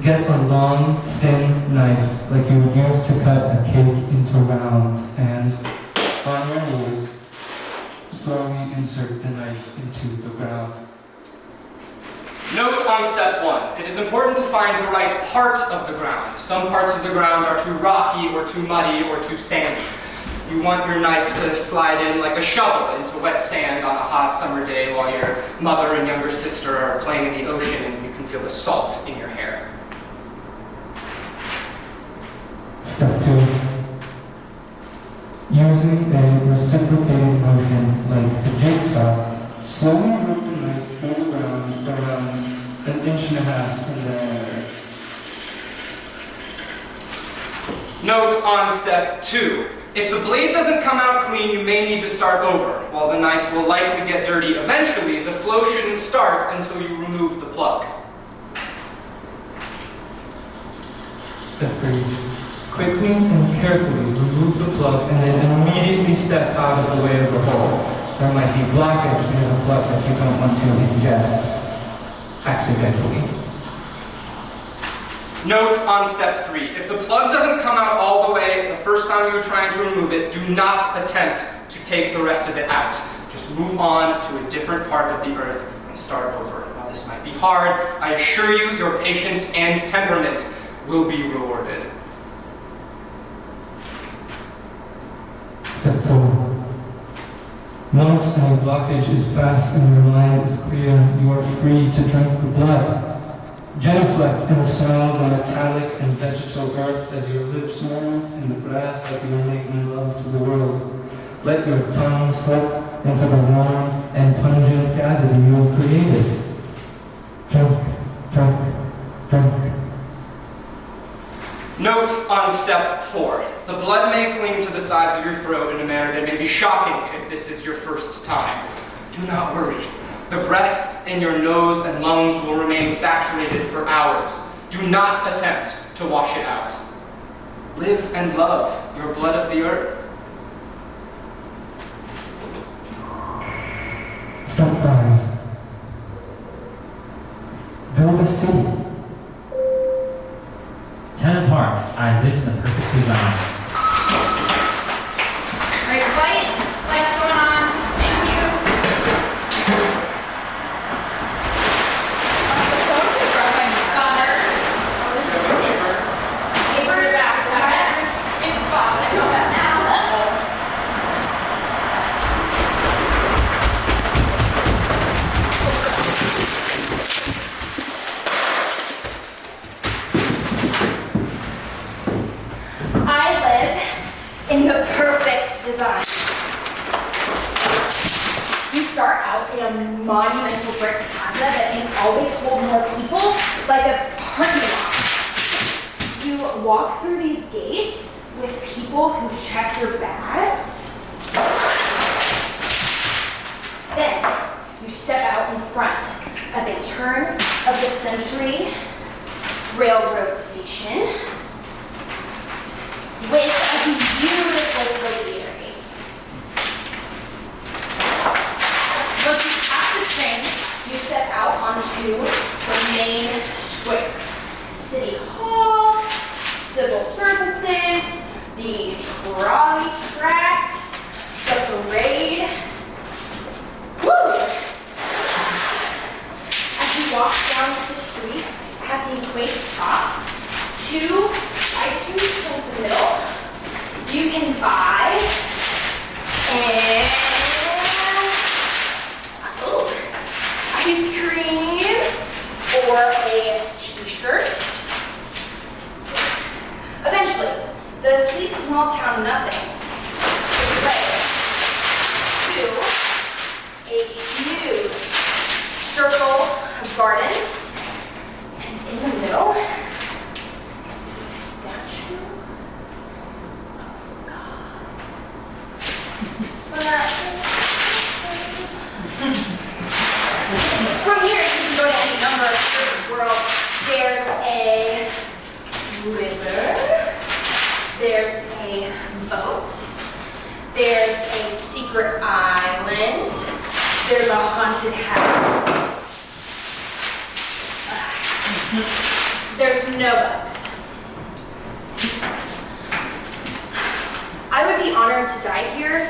Get a long, thin knife like you would use to cut a cake into rounds and, on your knees, slowly insert the knife into the ground. Note on step 1, it is important to find the right part of the ground. Some parts of the ground are too rocky or too muddy or too sandy. You want your knife to slide in like a shovel into wet sand on a hot summer day while your mother and younger sister are playing in the ocean and you can feel the salt in your hair. Step 2. Using a reciprocating motion like a jigsaw, slowly root the knife through the ground around 1.5 inches in diameter. Note on step 2. If the blade doesn't come out clean, you may need to start over. While the knife will likely get dirty eventually, the flow shouldn't start until you remove the plug. Step 3. Quickly and carefully remove the plug and then immediately step out of the way of the hole. There might be blockage near the blood that you don't want to ingest accidentally. Note on step 3, if the plug doesn't come out all the way the first time you're trying to remove it, do not attempt to take the rest of it out. Just move on to a different part of the earth and start over. Now this might be hard. I assure you, your patience and temperament will be rewarded. Step 4. Once any blockage is passed and your mind is clear, you are free to drink the blood. Genuflect in the smell of the metallic and vegetal earth as your lips move in the grass like you are making love to the world. Let your tongue slip into the warm and pungent cavity you have created. Drink, drink, drink. Note on step 4. The blood may cling to the sides of your throat in a manner that may be shocking if this is your first time. Do not worry. The breath in your nose and lungs will remain saturated for hours. Do not attempt to wash it out. Live and love your blood of the earth. Step 5. Build a city. 10 of hearts, I live in the perfect design. Great fight. What's going on? Thank you. So I'm gonna grab my gunners. Paper to back. It's spots. I know that now. I live in the perfect design. You start out in a monumental brick plaza that can always hold more people, like a parking lot. You walk through these gates with people who check your bags. Then you step out in front of a turn-of-the-century railroad station with a beautiful topiary. Once you pass the train, you step out onto the main square. City Hall, civil services, the trolley tracks, the parade. Woo! As you walk down the street, passing quaint shops, 2 ice cream in the middle, you can buy ice cream or a t-shirt. Eventually, the sweet small town nothings is led to a huge circle of gardens, and in the middle is a statue of God. From here, you can go to any number of different worlds. There's a river, there's a boat, there's a secret island, there's a haunted house. There's no bugs. I would be honored to die here,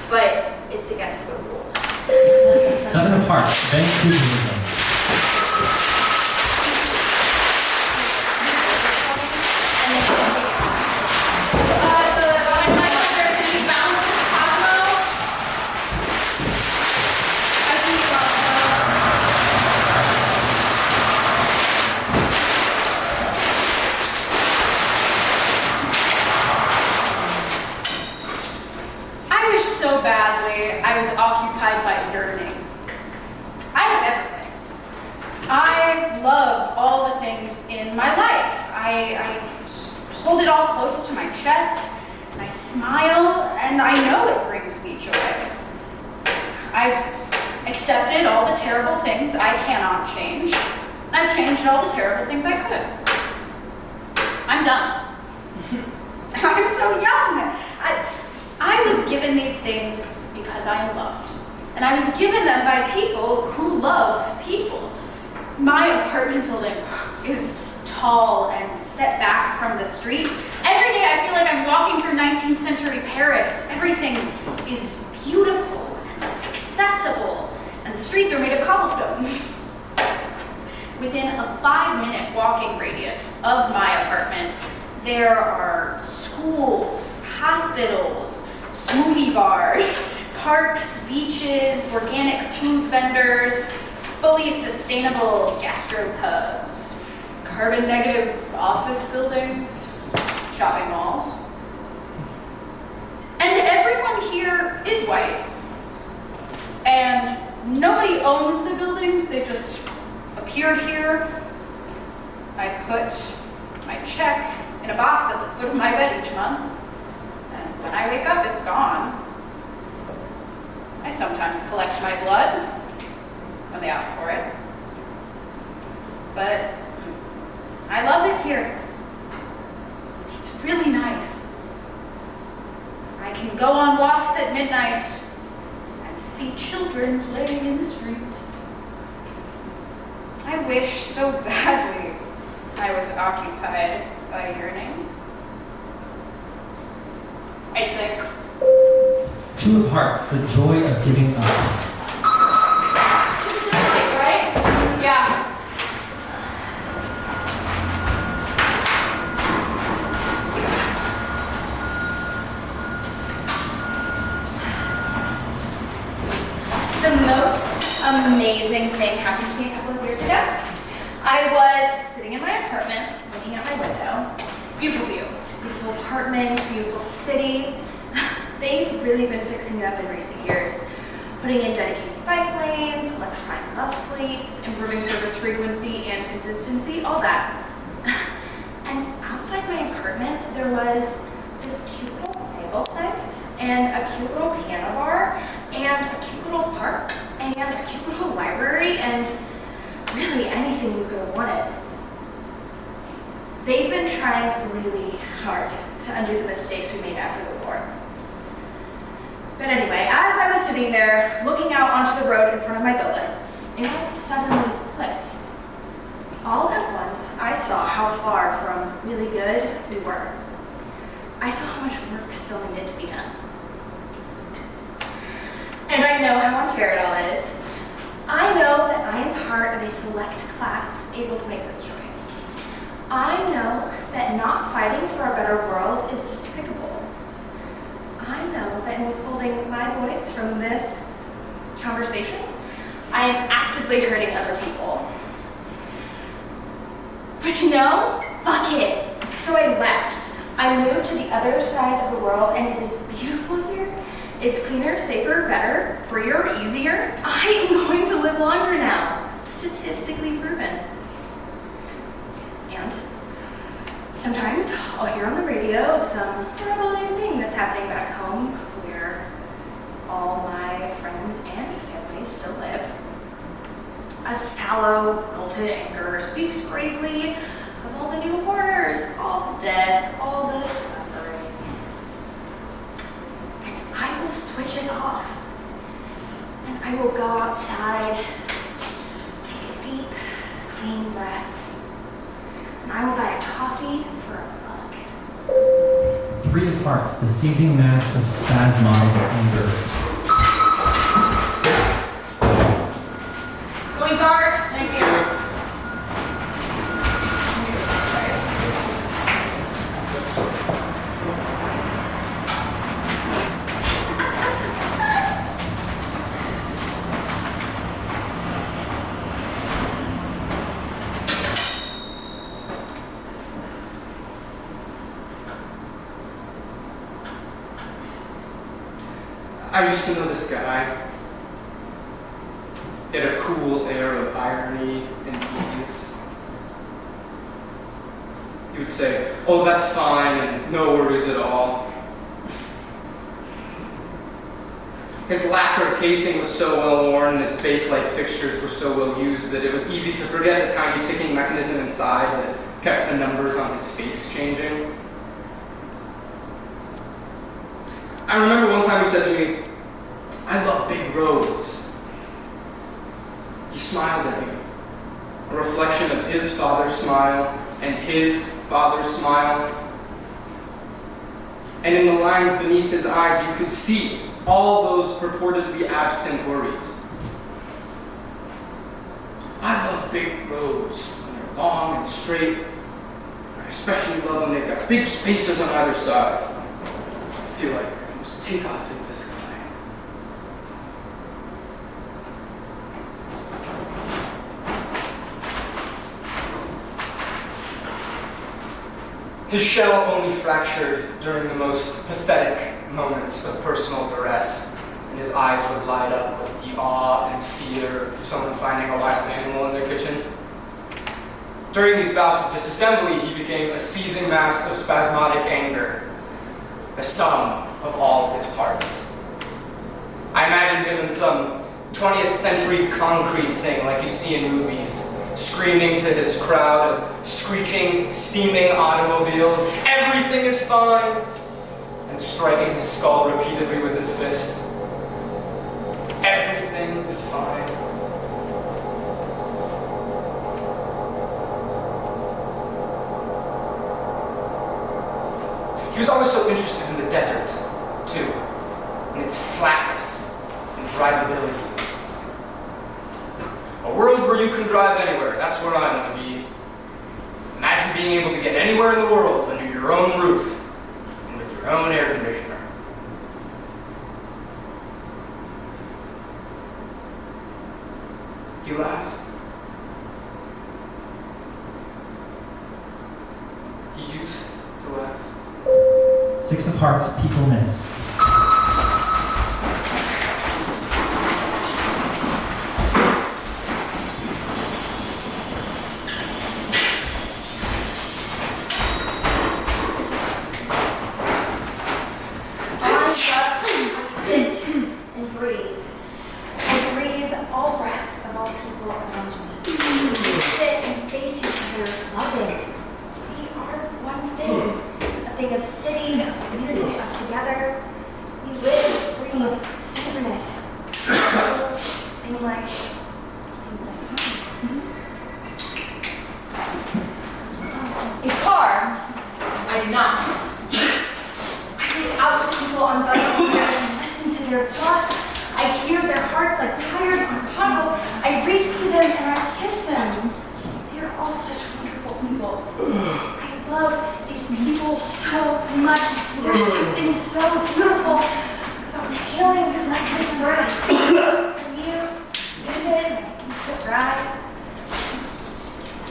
but it's against the rules. 7 of hearts, Vancouverism. And then you can take it. The one like there's gonna be bounce in Cosmo. I see Cosmo. I wish so badly I was occupied by yearning. I have everything. I love all the things in my life. I hold it all close to my chest, and I smile, and I know it brings me joy. I've accepted all the terrible things I cannot change. I've changed all the terrible things I could. I'm done. I'm so young. I was given these things because I am loved. And I was given them by people who love people. My apartment building is tall and set back from the street. Every day I feel like I'm walking through 19th century Paris. Everything is beautiful and accessible, and the streets are made of cobblestones. Within a 5-minute walking radius of my apartment, there are schools, hospitals, smoothie bars, parks, beaches, organic food vendors, fully sustainable gastropubs, carbon negative office buildings, shopping malls. And everyone here is white. And nobody owns the buildings, they just appear here. I put my check in a box at the foot of my bed each month. And when I wake up, it's gone. I sometimes collect my blood when they ask for it. But I love it here. It's really nice. I can go on walks at midnight and see children playing in the street. I wish so badly I was occupied by yearning. I think. 2 of hearts, the joy of giving up. This is right, right? Yeah. The most amazing thing happened to me a couple of years ago. I was sitting in my apartment, looking out my window. Beautiful view, beautiful apartment, beautiful city. They've really been fixing it up in recent years, putting in dedicated bike lanes, electrifying bus fleets, improving service frequency and consistency, all that. And outside my apartment, there was this cute little bagel place, and a cute little piano bar, and a cute little park, and a cute little library, and really anything you could have wanted. They've been trying really hard to undo the mistakes we made after the war. But anyway, as I was sitting there looking out onto the road in front of my building, it all suddenly clicked. All at once, I saw how far from really good we were. I saw how much work still needed to be done. And I know how unfair it all is. I know that I am part of a select class able to make this choice. I know that not fighting for a better world is despicable. I know that in withholding my voice from this conversation, I am actively hurting other people. But you know, fuck it. So I left. I moved to the other side of the world, and it is beautiful here. It's cleaner, safer, better, freer, easier. I am going to live longer now. Statistically proven. And sometimes I'll hear on the radio of some horrible new thing that's happening back home where all my friends and family still live. A sallow, wilted anger speaks gravely of all the new horrors, all the death, all the suffering. And I will switch it off. And I will go outside, take a deep, clean breath. And I will buy a coffee for $1. 3 of hearts, the seizing mass of spasmodic anger. Going guard. Thank you. I used to know this guy. He had a cool air of irony and ease. He would say, "Oh, that's fine," and "no worries at all." His lacquer casing was so well worn and his bake-like fixtures were so well used that it was easy to forget the tiny ticking mechanism inside that kept the numbers on his face changing. I remember one time he said to me, I love big roads. He smiled at me, a reflection of his father's smile and his father's smile. And in the lines beneath his eyes, you could see all those purportedly absent worries. I love big roads when they're long and straight. I especially love when they've got big spaces on either side. I feel like I can just take off into the sky. His shell only fractured during the most pathetic moments of personal duress, and his eyes would light up with the awe and fear of someone finding a wild animal in their kitchen. During these bouts of disassembly, he became a seething mass of spasmodic anger, the sum of all his parts. I imagined him in some 20th century concrete thing like you see in movies, screaming to his crowd of screeching, steaming automobiles, "Everything is fine!" and striking his skull repeatedly with his fist. Everything is fine. He was always so interested in the desert, too, in its flatness and drivability. A world where you can drive anywhere, that's where I want to be. Imagine being able to get anywhere in the world under your own roof and with your own air conditioner. He laughed. He used to laugh. 6 of hearts, people miss.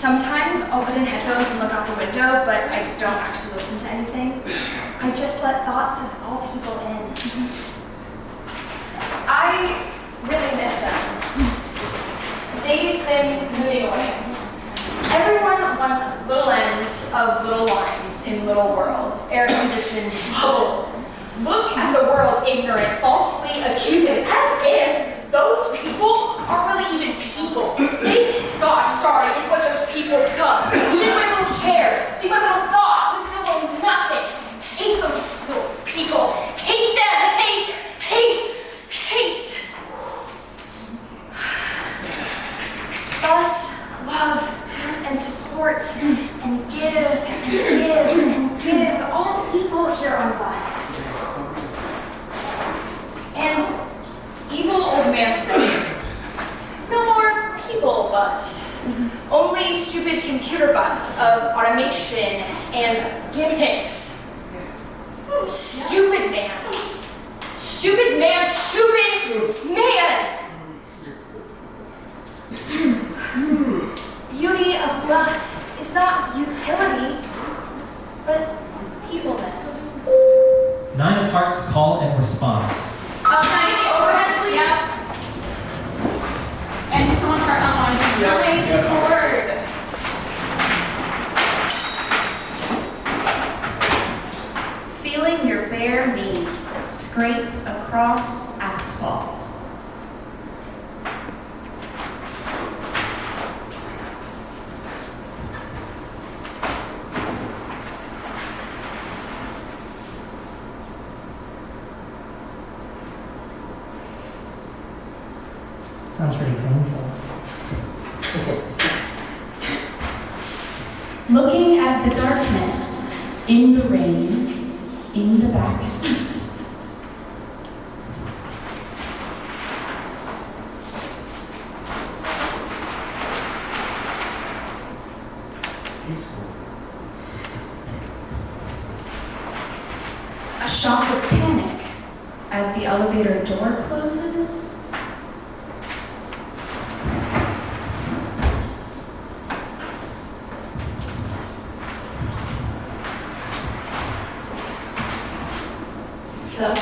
Sometimes I'll put in headphones and look out the window, but I don't actually listen to anything. I just let thoughts of all people in. I really miss them. They've been moving away. Everyone wants little ends of little lines in little worlds, air-conditioned bubbles. Look at the world ignorant, falsely accusing, as if those people aren't really even people. Thank God, sorry, is what those people become. Sit in my little chair, think my little thought, listen to little nothing. Hate those little people. Hate them. Hate. Thus, love and support and give and give and give, all equal here on bus. And evil old man said, no more people bus, only stupid computer bus of automation and gimmicks. Stupid man. Stupid man. Stupid man. Beauty of bus is not utility, but peopleness. 9 of hearts, call and response. Can I get the overhead, please? Yes. And can someone start outlining? Really bored. Feeling your bare knee scrape across asphalt. Sounds pretty painful. Looking at the darkness, in the rain, in the back seat. A shock of panic as the elevator door closes. So.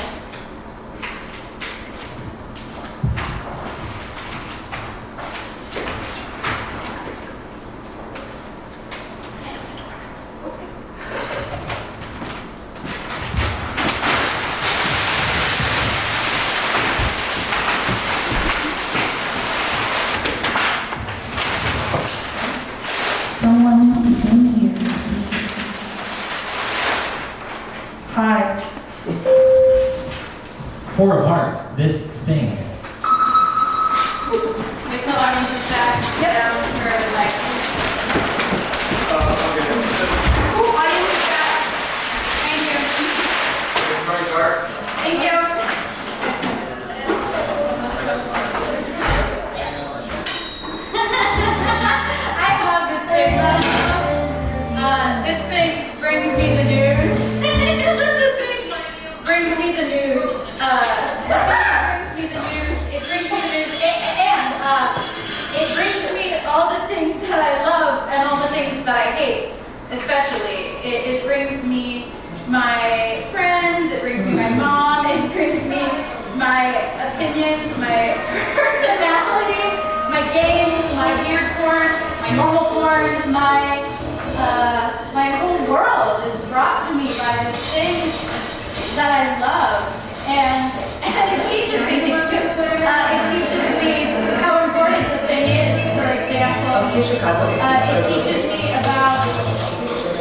Someone is in here. Hi. Four of Hearts, this thing. Wait till audience is back. Down for like. Oh, audience is back. Thank you. Thank you. I love this thing. This thing brings me the news. Brings me the news. It brings me the news, and it brings me all the things that I love and all the things that I hate, especially. It brings me my friends, it brings me my mom, it brings me my opinions, my personality, my games, my weird porn, my normal porn, my whole world is brought to me by this thing that I love, and it teaches me things too. It teaches me how important the thing is. For example, it teaches me about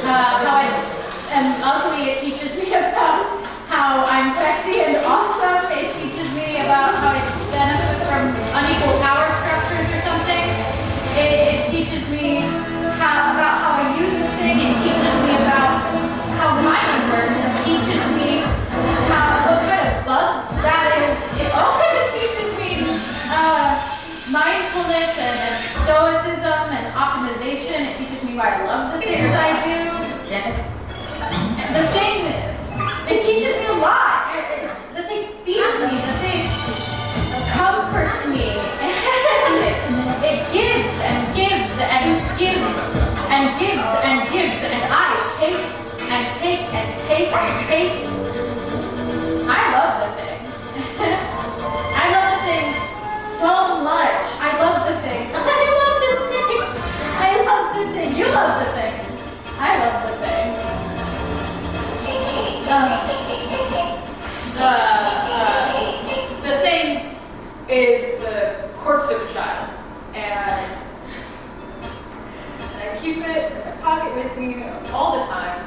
how I am ugly. It teaches me about how I'm sexy and awesome. It teaches me about how I benefit from unequal power structures or something. It teaches me about how I use the thing. It teaches me about how mind works. It teaches me what kind of bug that is. It teaches me mindfulness and stoicism and optimization. It teaches me why I love the things I do. And the thing, it teaches me a lot. The thing feeds me. The thing comforts me. And it gives and gives and gives and gives and gives. And I take and take and take and take. I love the thing. I love the thing so much. I love the thing. I love the thing. I love the thing. You love the thing. I love the thing. The thing is the corpse of a child, and I keep it in my pocket with me all the time.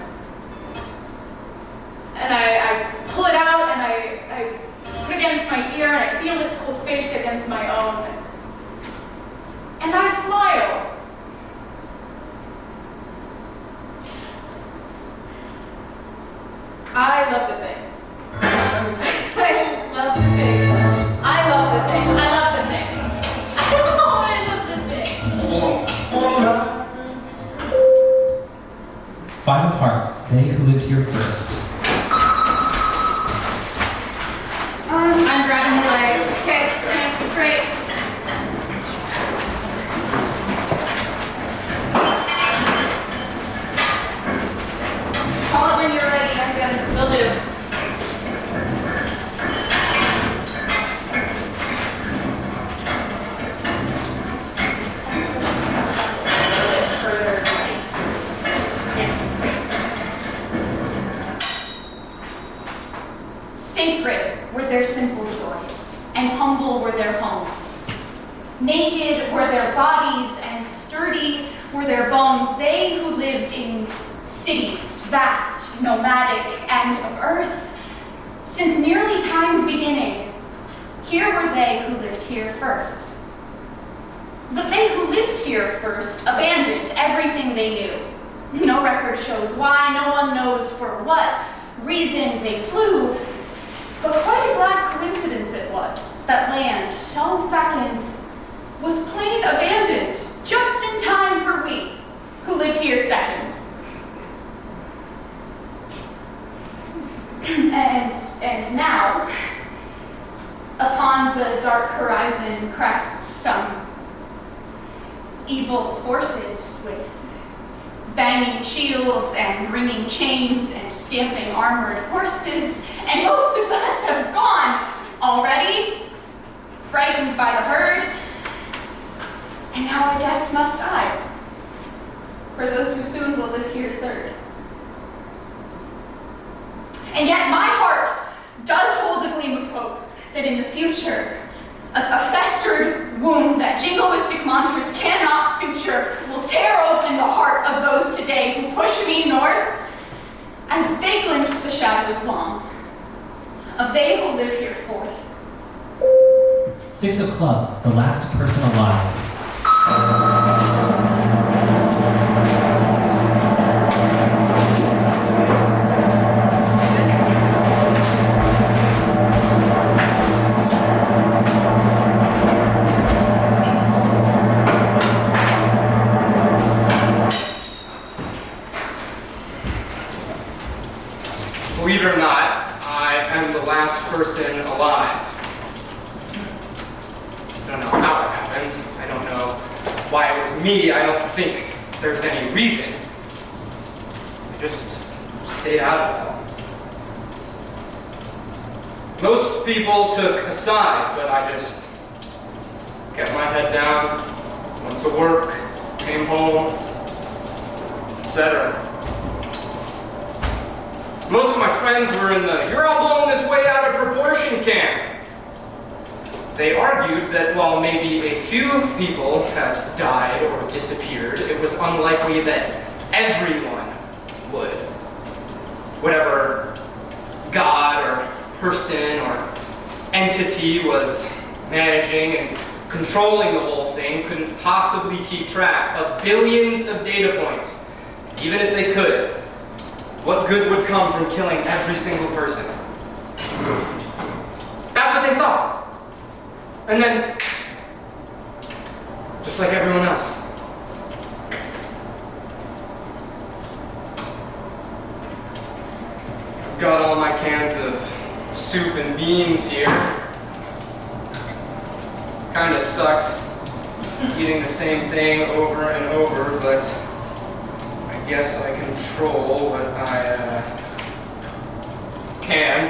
And I pull it out and I put it against my ear and I feel its cold face against my own. And I smile. I love the thing. I love the thing. I love the thing. I love the thing. I love the thing. Five of Hearts, they who lived here first. I'm grabbing the legs. Okay, thanks, straight. Call it when you're ready. I'm good. Will do. Further right. Yes. Sacred were their simple joys, and humble were their homes. Naked were their bodies, and sturdy were their bones. They who lived in cities, vast, nomadic, and of earth. Since nearly time's beginning, here were they who lived here first. But they who lived here first abandoned everything they knew. No record shows why, no one knows for what reason they flew. But quite a glad coincidence it was that land so fecund was plain abandoned, just in time for we who live here second. And now, upon the dark horizon crests some evil forces with banging shields and ringing chains and stamping armored horses, and most of us have gone already, frightened by the herd, and now I guess must I, for those who soon will live here third. And yet my heart does hold a gleam of hope that in the future, a festered wound that jingoistic mantras cannot suture will tear open the heart of those today who push me north as they glimpse the shadows long of they who live here forth. 6 of clubs, the last person alive. Believe it or not, I am the last person alive. I don't know how it happened. I don't know why it was me. I don't think there's any reason. I just stayed out of it. Most people took a side, but I just kept my head down, went to work, came home, etc. Most of my friends were in the "you're all blowing this way out of proportion" camp. They argued that while maybe a few people had died or disappeared, it was unlikely that everyone would. Whatever God or person or entity was managing and controlling the whole thing couldn't possibly keep track of billions of data points, even if they could. What good would come from killing every single person? That's what they thought. And then, just like everyone else, got all my cans of soup and beans here. Kinda sucks eating the same thing over and over, but I guess I control what I can.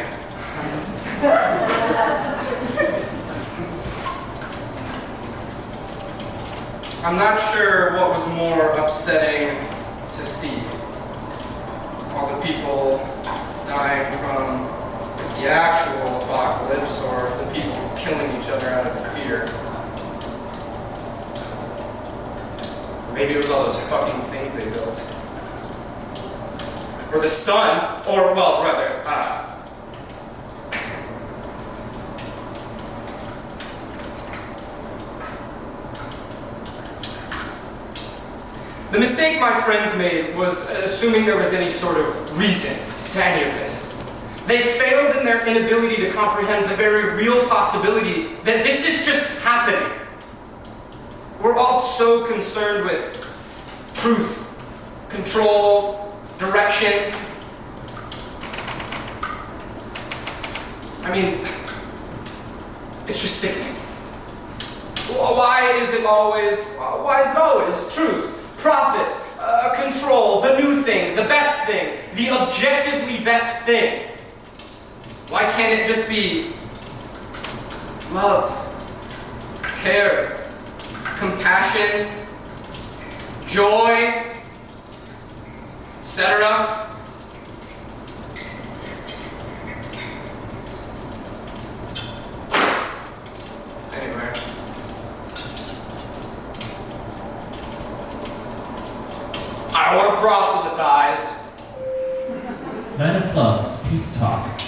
I'm not sure what was more upsetting to see. All the people dying from the actual apocalypse, or the people killing each other out of fear. Maybe it was all those fucking things they built. Or the sun, or, well, rather, the mistake my friends made was assuming there was any sort of reason to any of this. They failed in their inability to comprehend the very real possibility that this is just happening. We're all so concerned with truth, control, direction. I mean, it's just sickening. Why is it always truth, profit, control, the new thing, the best thing, the objectively best thing? Why can't it just be love, care, compassion, joy, etc.? Anyway. I don't want to proselytize. 9 of clubs, peace talk.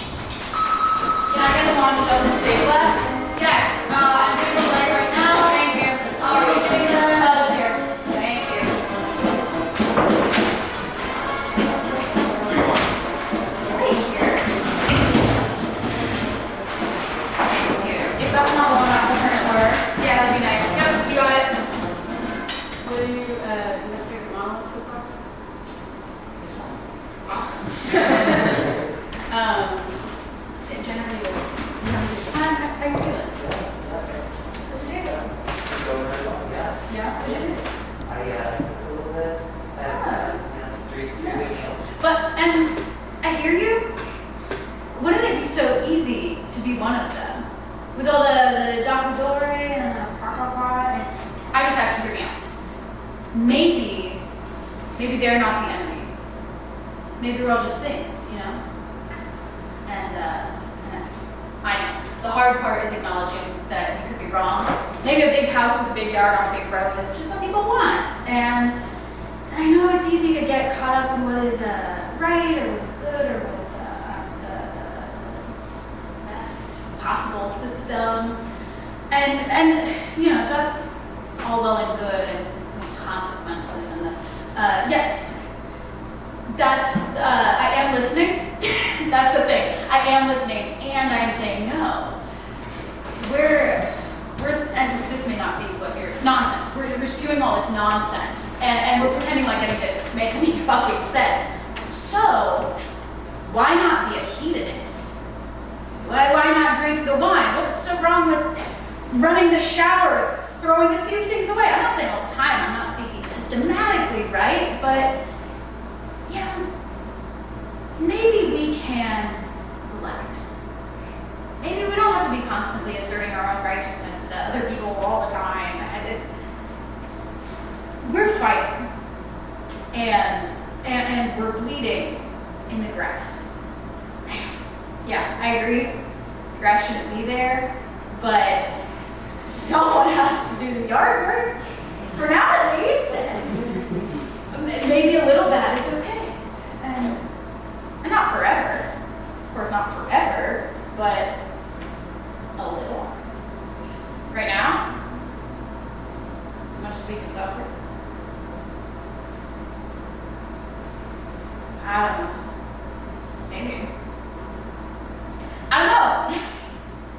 Can I get one of the stage left? Yes. I'm doing the leg right now. Thank you. Are we singing be one of them. With all the Dakadore and the and I just have to hear me out. Maybe they're not the enemy. Maybe we're all just things, you know? And I know. The hard part is acknowledging that you could be wrong. Maybe a big house with a big yard on a big road is just what people want. And I know it's easy to get caught up in what is right or what is good or what is the best possible system. And you know, that's all well and good and consequences and yes, that's, I am listening. That's the thing. I am listening and I am saying no. We're, and this may not be what you're, nonsense. We're spewing all this nonsense and we're pretending like anything makes any fucking sense. So, why not be a hedonist? Why not drink the wine? What's so wrong with running the shower, throwing a few things away? I'm not saying all the time, I'm not speaking systematically, right? But, yeah, maybe we can relax. Maybe we don't have to be constantly asserting our own righteousness to other people all the time. And we're fighting, and we're bleeding in the grass. Yeah, I agree. Grass shouldn't be there, but someone has to do the yard work. For now, at least. Maybe a little bad is okay, and not forever. Of course, not forever, but a little. Right now, as much as we can suffer. I don't know. Maybe. I don't know.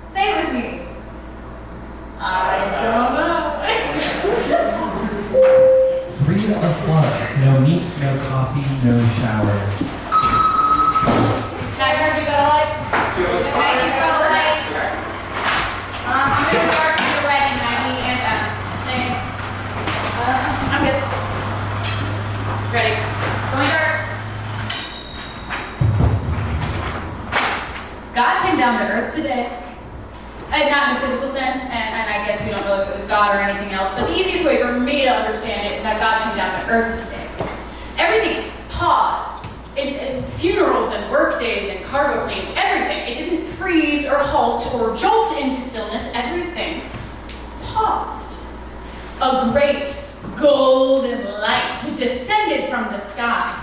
Say it with me. I don't know. 3 of clubs. No meat, no coffee, no showers. Tiger, you got a light? Maggie's got a light. I'm gonna start with the wedding, Maggie, and thanks. I'm good. Ready. Going dark. God came down to earth today. Not in a physical sense, and I guess we don't know if it was God or anything else, but the easiest way for me to understand it is that God came down to earth today. Everything paused. In funerals and work days and cargo planes, everything. It didn't freeze or halt or jolt into stillness. Everything paused. A great golden light descended from the sky.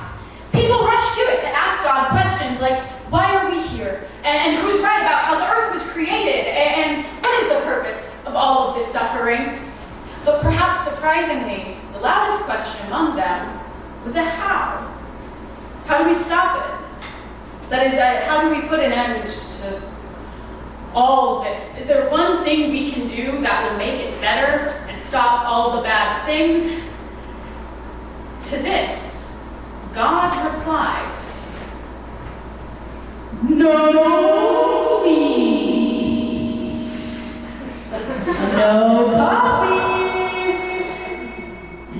People rushed to it to ask God questions like, why are we here? And who's right about how the earth was created? And what is the purpose of all of this suffering? But perhaps surprisingly, the loudest question among them was a how. How do we stop it? That is, how do we put an end to all this? Is there one thing we can do that will make it better and stop all the bad things? To this, God replied, no meat, no coffee,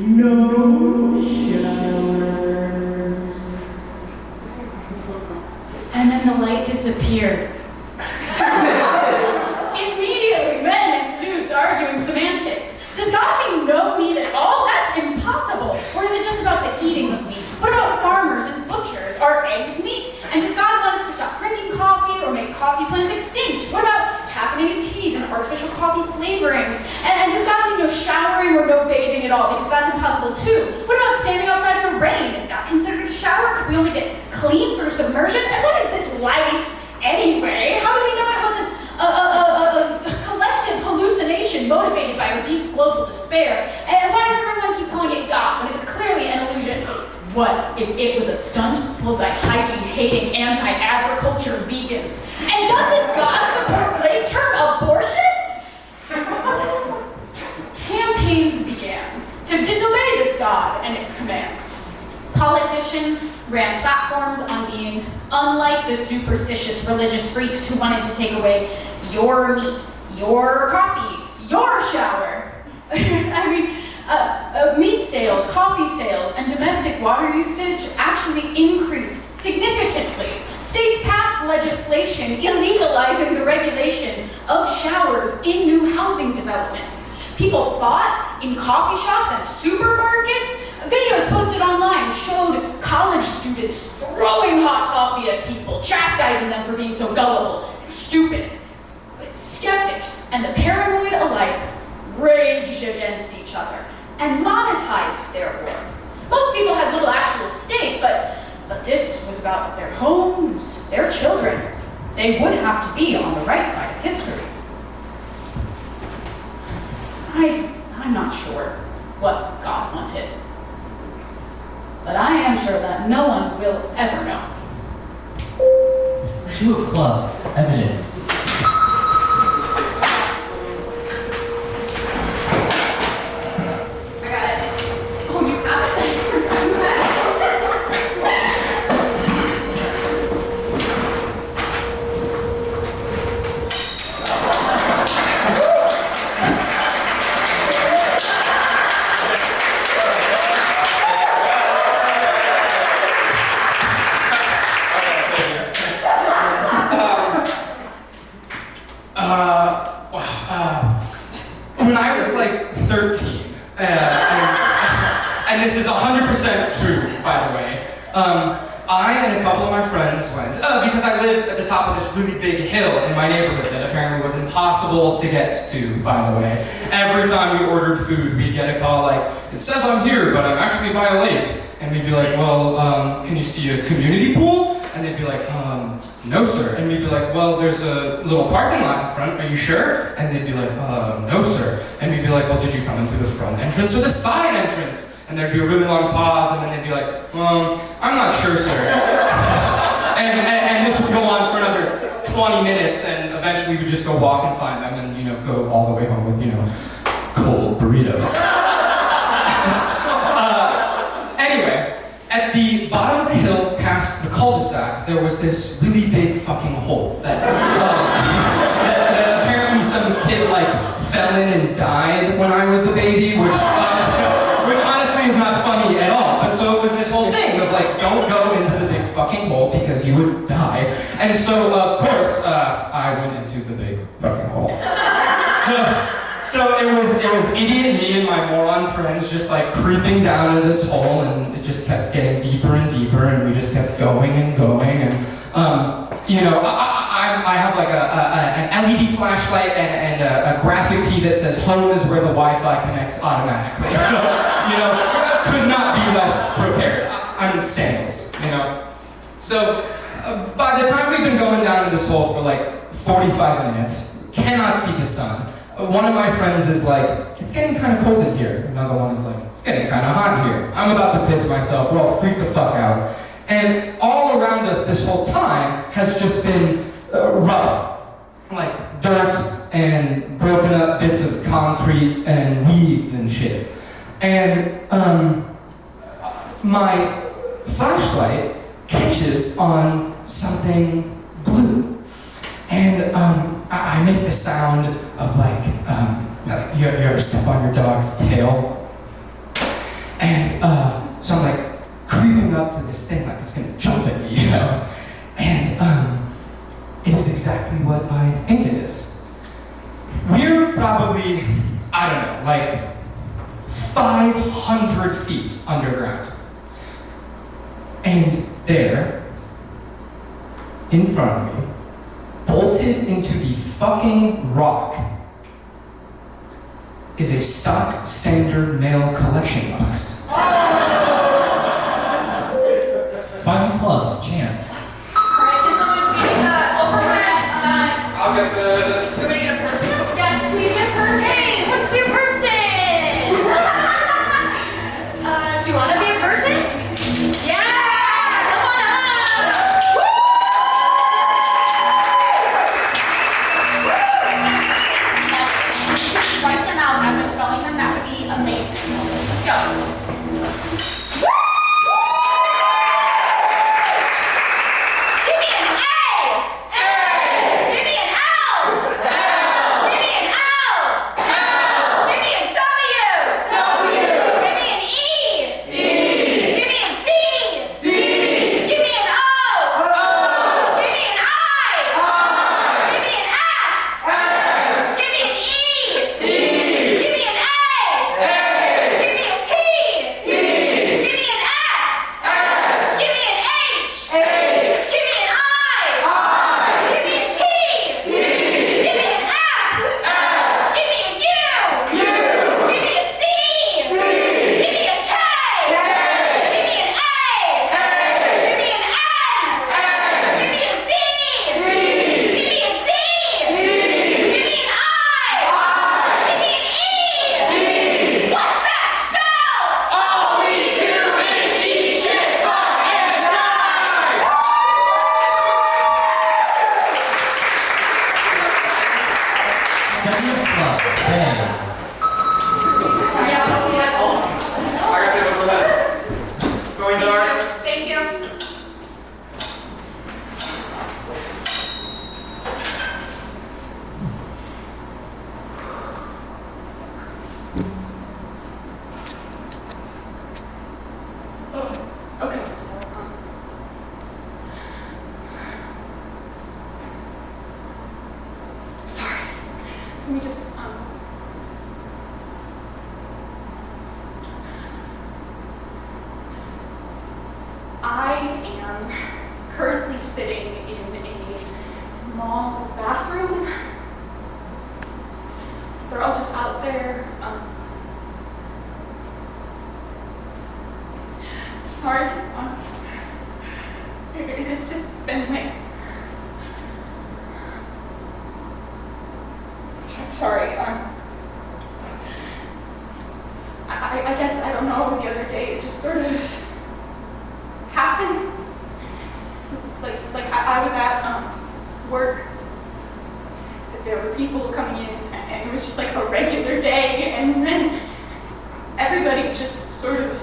no showers. And then the light disappeared. Immediately, men in suits arguing semantics. Does God mean no meat at all? That's impossible. Or is it just about the eating of meat? What about farmers and butchers? Are eggs meat? And does God want us to stop drinking coffee or make coffee plants extinct? What about caffeinated teas and artificial coffee flavorings? And does God mean no showering or no bathing at all? Because that's impossible too. What about standing outside in the rain? Is that considered a shower? Could we only get clean through submersion? And what is this light anyway? How do we know it wasn't a collective hallucination motivated by our deep global despair? And why does everyone keep calling it God when it was clearly an illusion? What if it was a stunt fueled by hygiene-hating, anti-agriculture vegans? And does this God support late-term abortions? Campaigns began to disobey this God and its commands. Politicians ran platforms on being unlike the superstitious religious freaks who wanted to take away your meat, your coffee, your shower. I mean, meat sales, coffee sales, and domestic water usage actually increased significantly. States passed legislation illegalizing the regulation People fought in coffee shops and supermarkets. Videos posted online showed college students throwing hot coffee at people, chastising them for being so gullible and stupid. Skeptics and the paranoid alike raged against each other and monetized their war. Most people had little actual stake, but this was about their homes, their children. They would have to be on the right side of history. I'm not sure what God wanted, but I am sure that no one will ever know. 2 of clubs, evidence. I got it. Oh, you have it? When I was like 13, and this is 100% true, by the way, I and a couple of my friends went, because I lived at the top of this really big hill in my neighborhood that apparently was impossible to get to, by the way. Every time we ordered food, we'd get a call like, it says I'm here, but I'm actually by a lake. And we'd be like, well, can you see a community pool? And they'd be like, no, sir. And we'd be like, well, there's a little parking lot in front, are you sure? And they'd be like, no, sir. And we'd be like, well, did you come in through the front entrance or the side entrance? And there'd be a really long pause, and then they'd be like, I'm not sure, sir. and this would go on for another 20 minutes, and eventually we'd just go walk and find them and, go all the way home with, cold burritos. Anyway, at the bottom of the hill, past the cul-de-sac, there was this really big fucking hole that apparently some kid fell in and died when I was a baby, which honestly is not funny at all. But so it was this whole thing of don't go into the big fucking hole because you would die. And so of course I went into the big fucking hole. So it was idiot me and my moron friends just creeping down into this hole, and it just kept getting deeper and deeper, and we just kept going and going, and I have an LED flashlight and a graphic tee that says home is where the Wi-Fi connects automatically. Could not be less prepared. I'm in sandals, So by the time we've been going down to this hole for 45 minutes, cannot see the sun. One of my friends is like, it's getting kind of cold in here. Another one is like, it's getting kind of hot in here. I'm about to piss myself. We're all freaked the fuck out. And all around us this whole time has just been rubble. Dirt and broken up bits of concrete and weeds and shit. And my flashlight catches on something blue. And I make the sound of you ever step on your dog's tail? And so I'm creeping up to this thing it's gonna jump at me, And it is exactly what I think it is. We're probably, 500 feet underground. And there, in front of me, bolted into the fucking rock, is a stock standard mail collection box. Final clubs, chant. Alright, can someone take overhead? I'll get the... Somebody get a person? Yes, please get a person. Hey, what's your person? Do you want to be a person? Yeah, come on up. Woo! Write them out as I'm spelling them. That would be amazing. Let's go. Give me an A! A! Give me an L! L! Give me an L! L! Give me a W! W! Give me an E! E! Give me a D! D! Give me an O! O! Give me an I! I! Give me an S! S! Give me an E! E! Give me a Seven of clubs, bay. I got this over that. Going dark. Thank you. Okay. Sorry. Let me just, I am currently sitting in a mall bathroom. They're all just out there. Sorry. It's just been like. Sorry. I guess I don't know. The other day it just sort of happened. Like I was at work. There were people coming in, and it was just like a regular day, and then everybody just sort of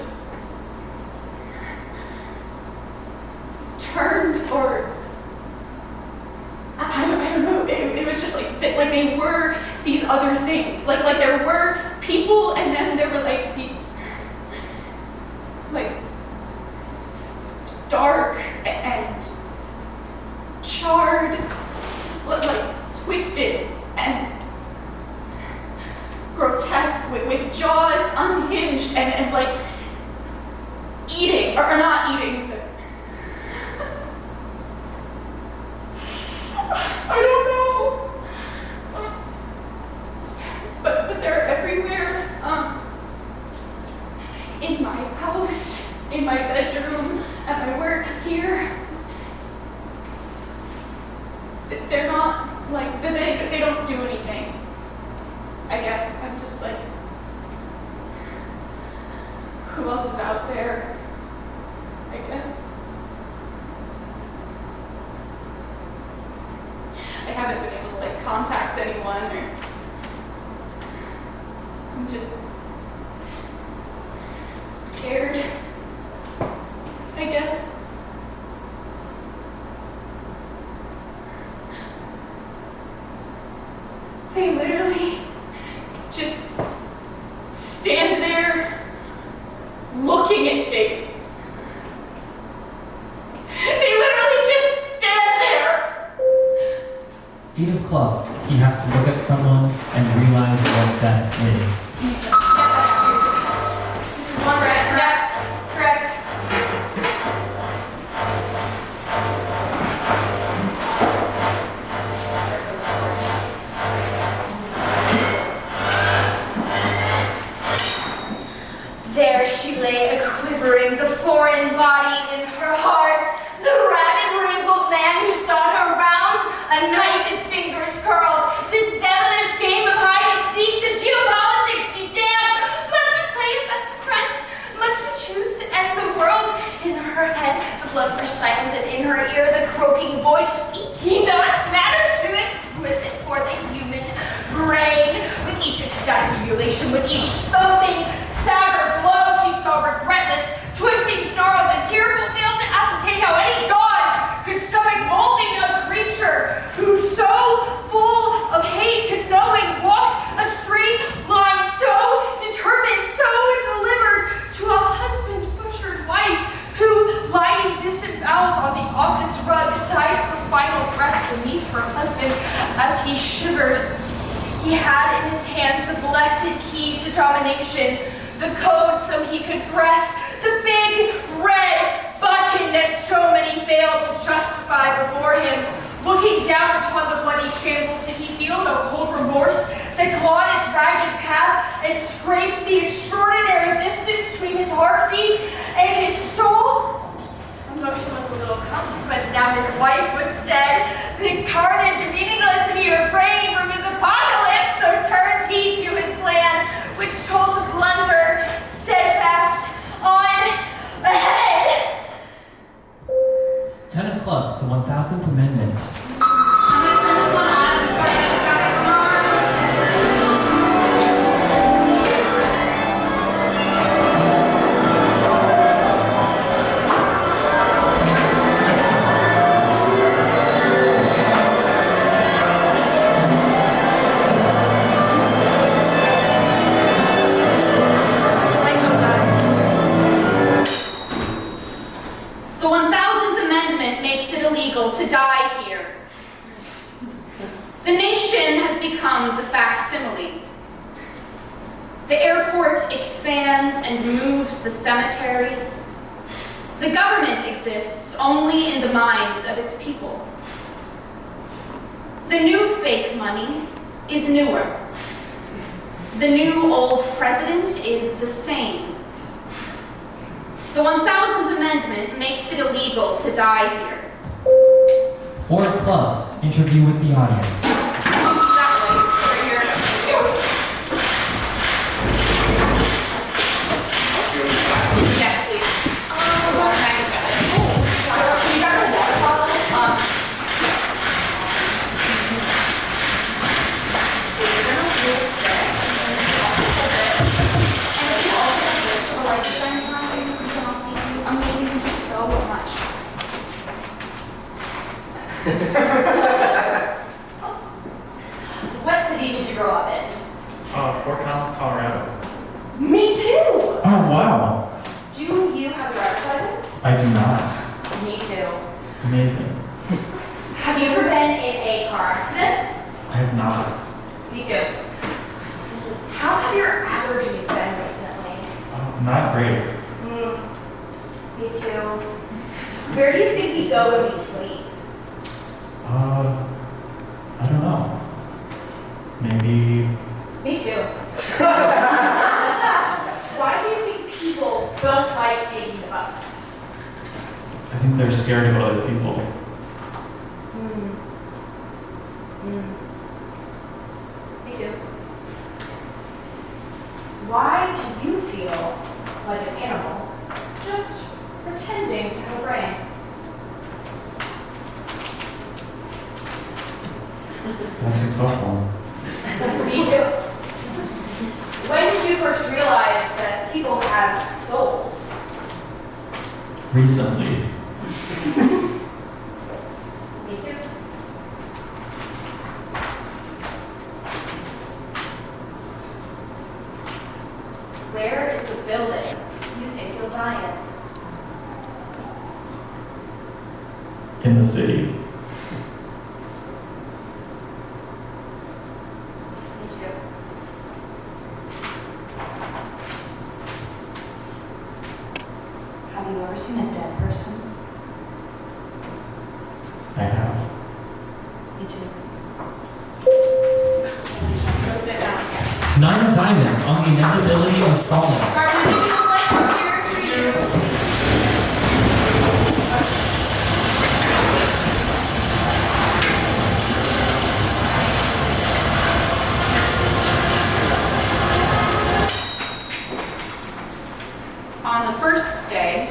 turned, or I don't know. It was just like they were these other things. Like there were people, and then there were like these like dark and charred, like twisted and grotesque, with jaws unhinged and like eating or not eating. I don't know. But they're everywhere. In my house, in my bedroom, at my work here. They're not like they don't do anything. I guess I'm just like, who else is out there? I guess. I haven't been able to like contact anyone, or I'm just scared, I guess. They literally just stand there looking at things. They literally just stand there. Eight of clubs. He has to look at someone and realize what death is. This is one red, correct? There she lay, a-quivering, the foreign body in her heart, the rabid, wrinkled man who sought her round, a knife his fingers curled. This devilish game of hide and seek, the geopolitics be damned. Must we play at best friends? Must we choose to end the world? In her head, the blood rushed silence, and in her ear, the croaking voice speaking not matters too exquisite for the human brain. With each ecstatic ululation, with each thumping, staggered blow, she saw regretless, twisting snarls and tearful failed to ascertain how any god could stomach molding a creature who so full of hate could knowing walk a straight line, so determined, so delivered to a husband butchered wife who, lying disemboweled on the office rug, sighed her final breath beneath her husband as he shivered. He had in his hands the blessed key to domination, the code so he could press the big red button that so many failed to justify before him. Looking down upon the bloody shambles, did he feel no cold remorse that clawed its ragged path and scraped the extraordinary distance between his heartbeat and his soul? Emotion was of little consequence now his wife was dead. The carnage meaningless, and he refrained from his apocalypse, so turned he to his plan, which told to blunder steadfast on ahead. 10 of clubs, the 1000th Amendment. I'm gonna turn this one on. Come on. facsimile. The airport expands and removes the cemetery. The government exists only in the minds of its people. The new fake money is newer. The new old president is the same. The 1000th Amendment makes it illegal to die here. 4 of clubs, interview with the audience. Exactly. Right here. Yes, please. Water bag is got it. You got my water bottle? So you're gonna do this, and then you also hold it. And then you also have this, so like, shine times, you can all see you. Amazing, thank you so much. What city did you grow up in? Fort Collins, Colorado. Me too! Oh, wow. Do you have a driver's license? I do not. Me too. Amazing. Have you ever been in a car accident? I have not. Me too. How have your allergies been recently? Not great. Me too. Where do you think we go when we sleep? I don't know. Maybe. Me too. Why do you think people don't like taking the bus? I think they're scared of other people. Me too. Why do you feel like an animal just pretending to have a brain? That's a tough one. Me too. When did you first realize that people have souls? Recently. Me too. Where is the building you think you'll die in? In the city. Me too. Have you ever seen a dead person? I have. Me too. Go sit down. 9 of diamonds on the inevitability of falling. Garvin, maybe this light up here for you. On the first day,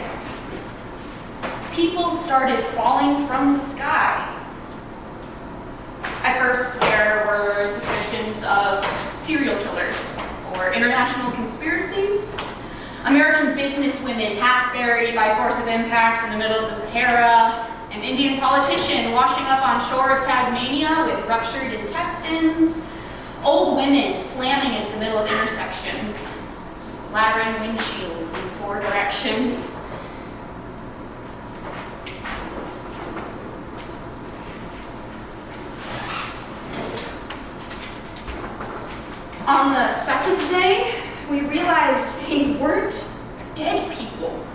people started falling from the sky. At first, there were suspicions of serial killers or international conspiracies. American businesswomen half buried by force of impact in the middle of the Sahara. An Indian politician washing up on shore of Tasmania with ruptured intestines. Old women slamming into the middle of intersections, splattering windshields in 4 directions. On the second day, we realized they weren't dead people.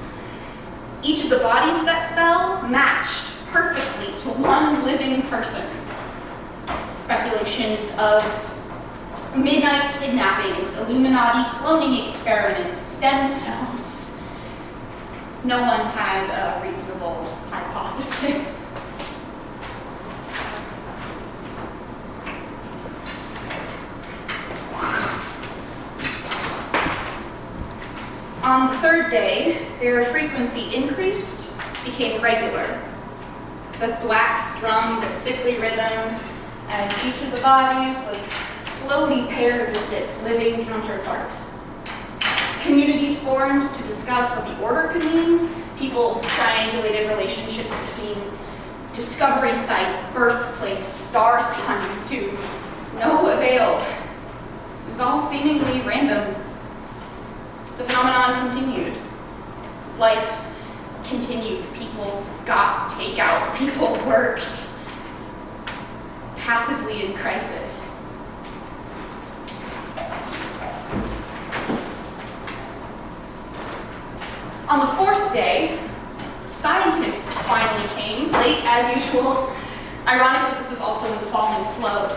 Each of the bodies that fell matched perfectly to one living person. Speculations of midnight kidnappings, Illuminati cloning experiments, stem cells. No one had a reasonable hypothesis. On the third day, their frequency increased, became regular. The thwack strummed a sickly rhythm as each of the bodies was slowly paired with its living counterpart. Communities formed to discuss what the order could mean. People triangulated relationships between discovery site, birthplace, star sign to no avail. It was all seemingly random. The phenomenon continued. Life continued. People got takeout. People worked. Passively in crisis. as usual. Ironically, this was also when the falling slowed.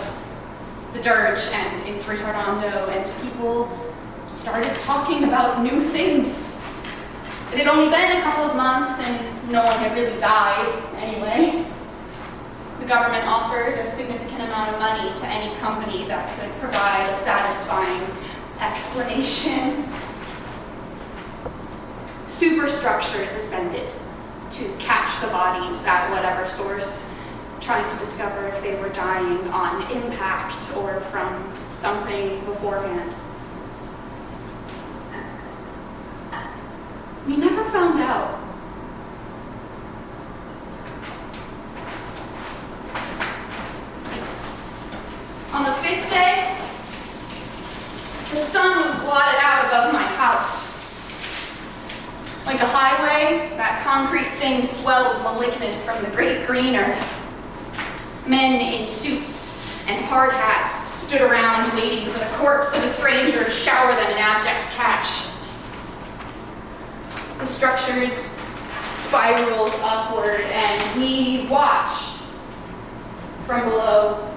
The dirge and its retardando, and people started talking about new things. It had only been a couple of months, and no one had really died anyway. The government offered a significant amount of money to any company that could provide a satisfying explanation. Superstructures ascended to catch the bodies at whatever source, trying to discover if they were dying on impact or from something beforehand. We never found out. On the 5th day, the sun was blotted out above my house. Like a highway, that concrete thing swelled malignant from the great green earth. Men in suits and hard hats stood around waiting for the corpse of a stranger to shower them in abject cash. The structures spiraled upward, and we watched from below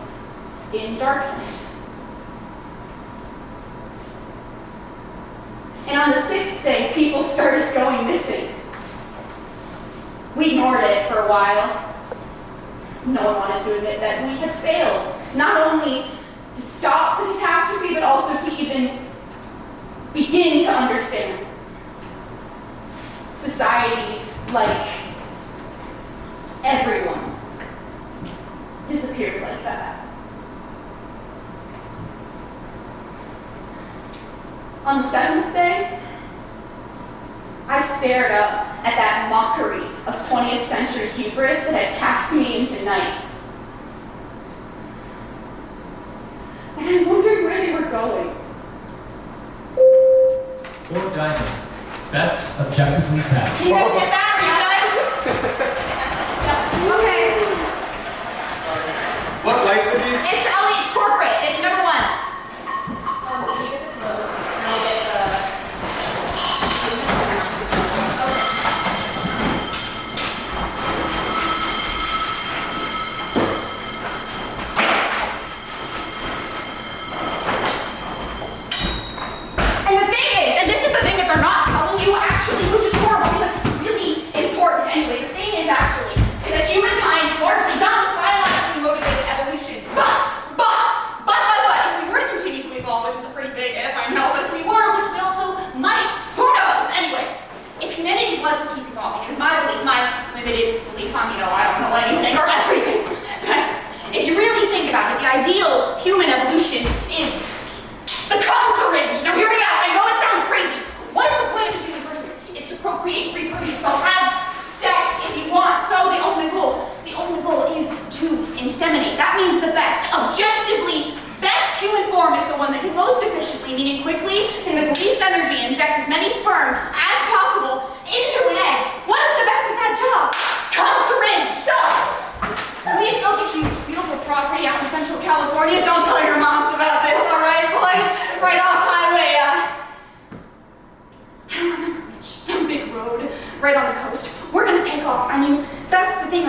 in darkness. And on the 6th day, people started going missing. We ignored it for a while. No one wanted to admit that we had failed, not only to stop the catastrophe, but also to even begin to understand. Society, like everyone, disappeared like that. On the 7th day, I stared up at that mockery of 20th century hubris that had cast me into night. And I wondered where they were going. 4 diamonds. Best, objectively best. You guys get that? Are you good? Okay. What lights are these? It's corporate. It's number 1. Can you get the clothes? And I'll get the... And the thing is, and this is the thing that they're not telling you actually, which is horrible because it's really important anyway. The thing is actually, is that humankind is largely done with biologically motivated evolution. But, if we were to continue to evolve, which is a pretty big if, I know, but if we were, which we also might, who knows? Anyway, if humanity was to keep evolving, is my belief, my limited belief, I don't know anything or everything, but if you really think about it, the ideal human evolution is the cum syringe. Now hear me out. I know it sounds crazy. What is the point of a human person? It's to procreate, reproduce, so have sex if you want. So the ultimate goal is to inseminate. That means the best, objectively best human form is the one that can most efficiently, meaning quickly and with the least energy, inject as many sperm as possible into an egg. What is the best at that job? Cum syringe. So we've built a huge, beautiful property out in Central California. Don't tell your moms about this, all right, boys? Right off highway, I don't remember which, some big road right on the coast. We're gonna take off. I mean, that's the thing,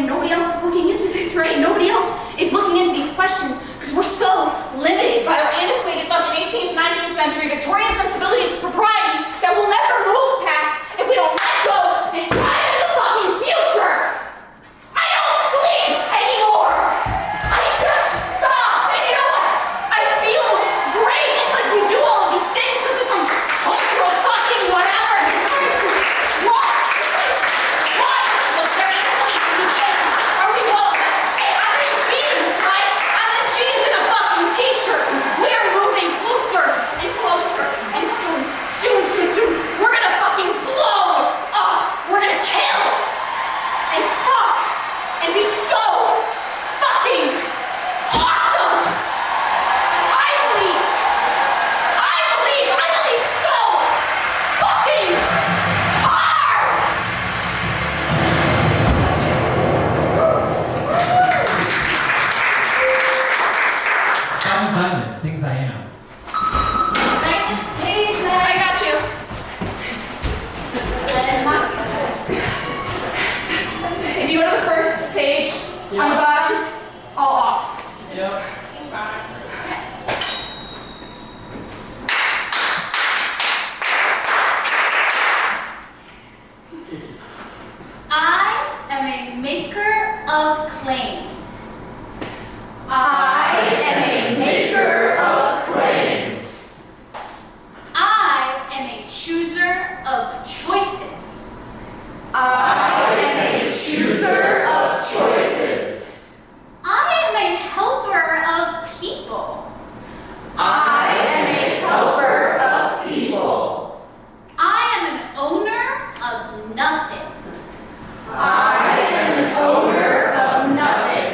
Nobody else is looking into this, right? Nobody else is looking into these questions because we're so limited by our antiquated fucking 18th, 19th century Victorian sensibilities of propriety that we'll never move past if we don't let go and try into the fucking future. I don't sleep anymore. I just stopped. And you know what? I feel great. It's like we do all of these things because of some cultural fucking whatever. What? Look, there ain't fucking cliches. Are we wrong? Hey, I'm in jeans, right? I'm in jeans and a fucking t-shirt. We're moving closer and closer. And soon, we're gonna fucking blow up. We're gonna kill and fuck and be so fucking awesome. I believe so fucking hard. Diamonds, things I am. I got you. If you go to the first page On the bottom, all off. Yep. I am a maker of claims. I am a maker of claims. I am a chooser of choices. I am a chooser of choices. I am a helper of people. I am a helper of people. I am an owner of nothing. I am an owner of nothing.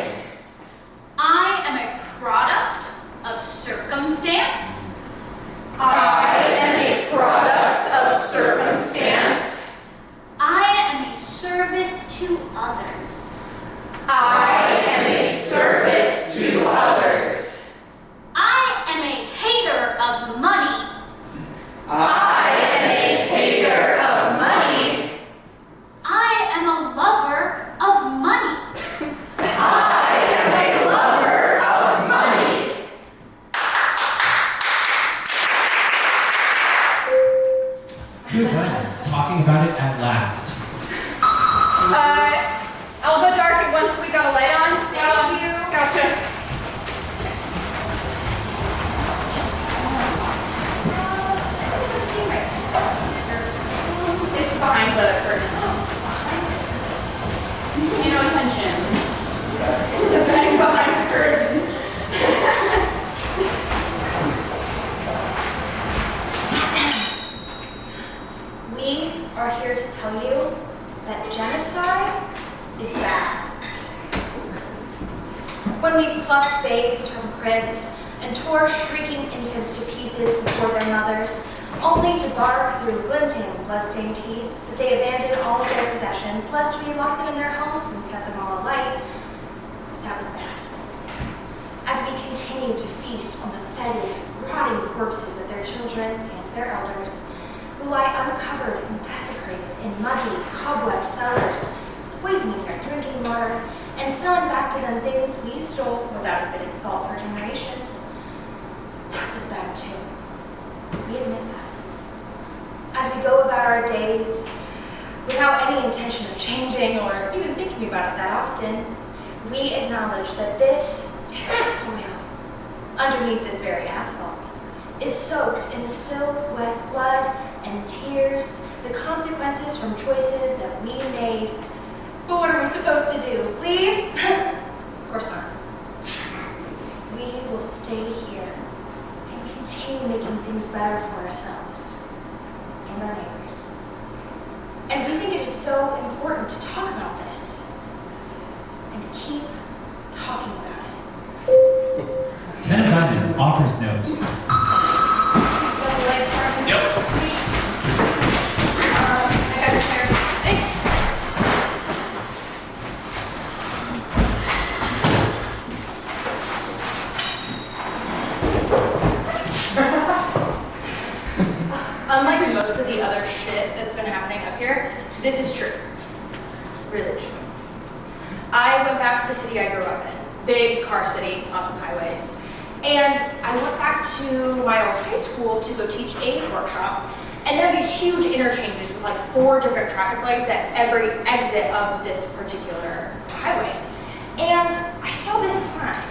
I am a product of circumstance. I am a product of circumstance. I am a service to others. I am a service to others. I am a hater of money. I am a hater of money. I am a lover of money. I am a lover of money. Good heavens, talking about it at last. I'll go darken once we got a light on. Thank you. Gotcha. It's behind the curtain. Pay no attention. The bag behind the curtain. We are here to tell you that genocide is bad. When we plucked babes from cribs and tore shrieking infants to pieces before their mothers, only to bark through glinting, bloodstained teeth that they abandoned all of their possessions, lest we lock them in their homes and set them all alight, that was bad. As we continue to feast on the fetid, rotting corpses of their children and their elders, who lie uncovered and desecrated in muggy, cobwebbed cellars, poisoning their drinking water, and selling back to them things we stole without admitting fault for generations, that was bad too. We admit that. As we go about our days, without any intention of changing or even thinking about it that often, we acknowledge that this very soil, underneath this very asphalt, is soaked in the still wet blood and tears, the consequences from choices that we made. But what are we supposed to do? Leave? Of course not. We will stay here and continue making things better for ourselves and our neighbors. And we think it is so important to talk about this and keep talking about it. 10 of Diamonds, author's note. Yep. I got your chair. Thanks. Unlike most of the other shit that's been happening up here, this is true. Really true. I went back to the city I grew up in. Big car city, lots of highways. And I went back to my old high school to go teach a workshop. And there are these huge interchanges with like 4 different traffic lights at every exit of this particular highway. And I saw this sign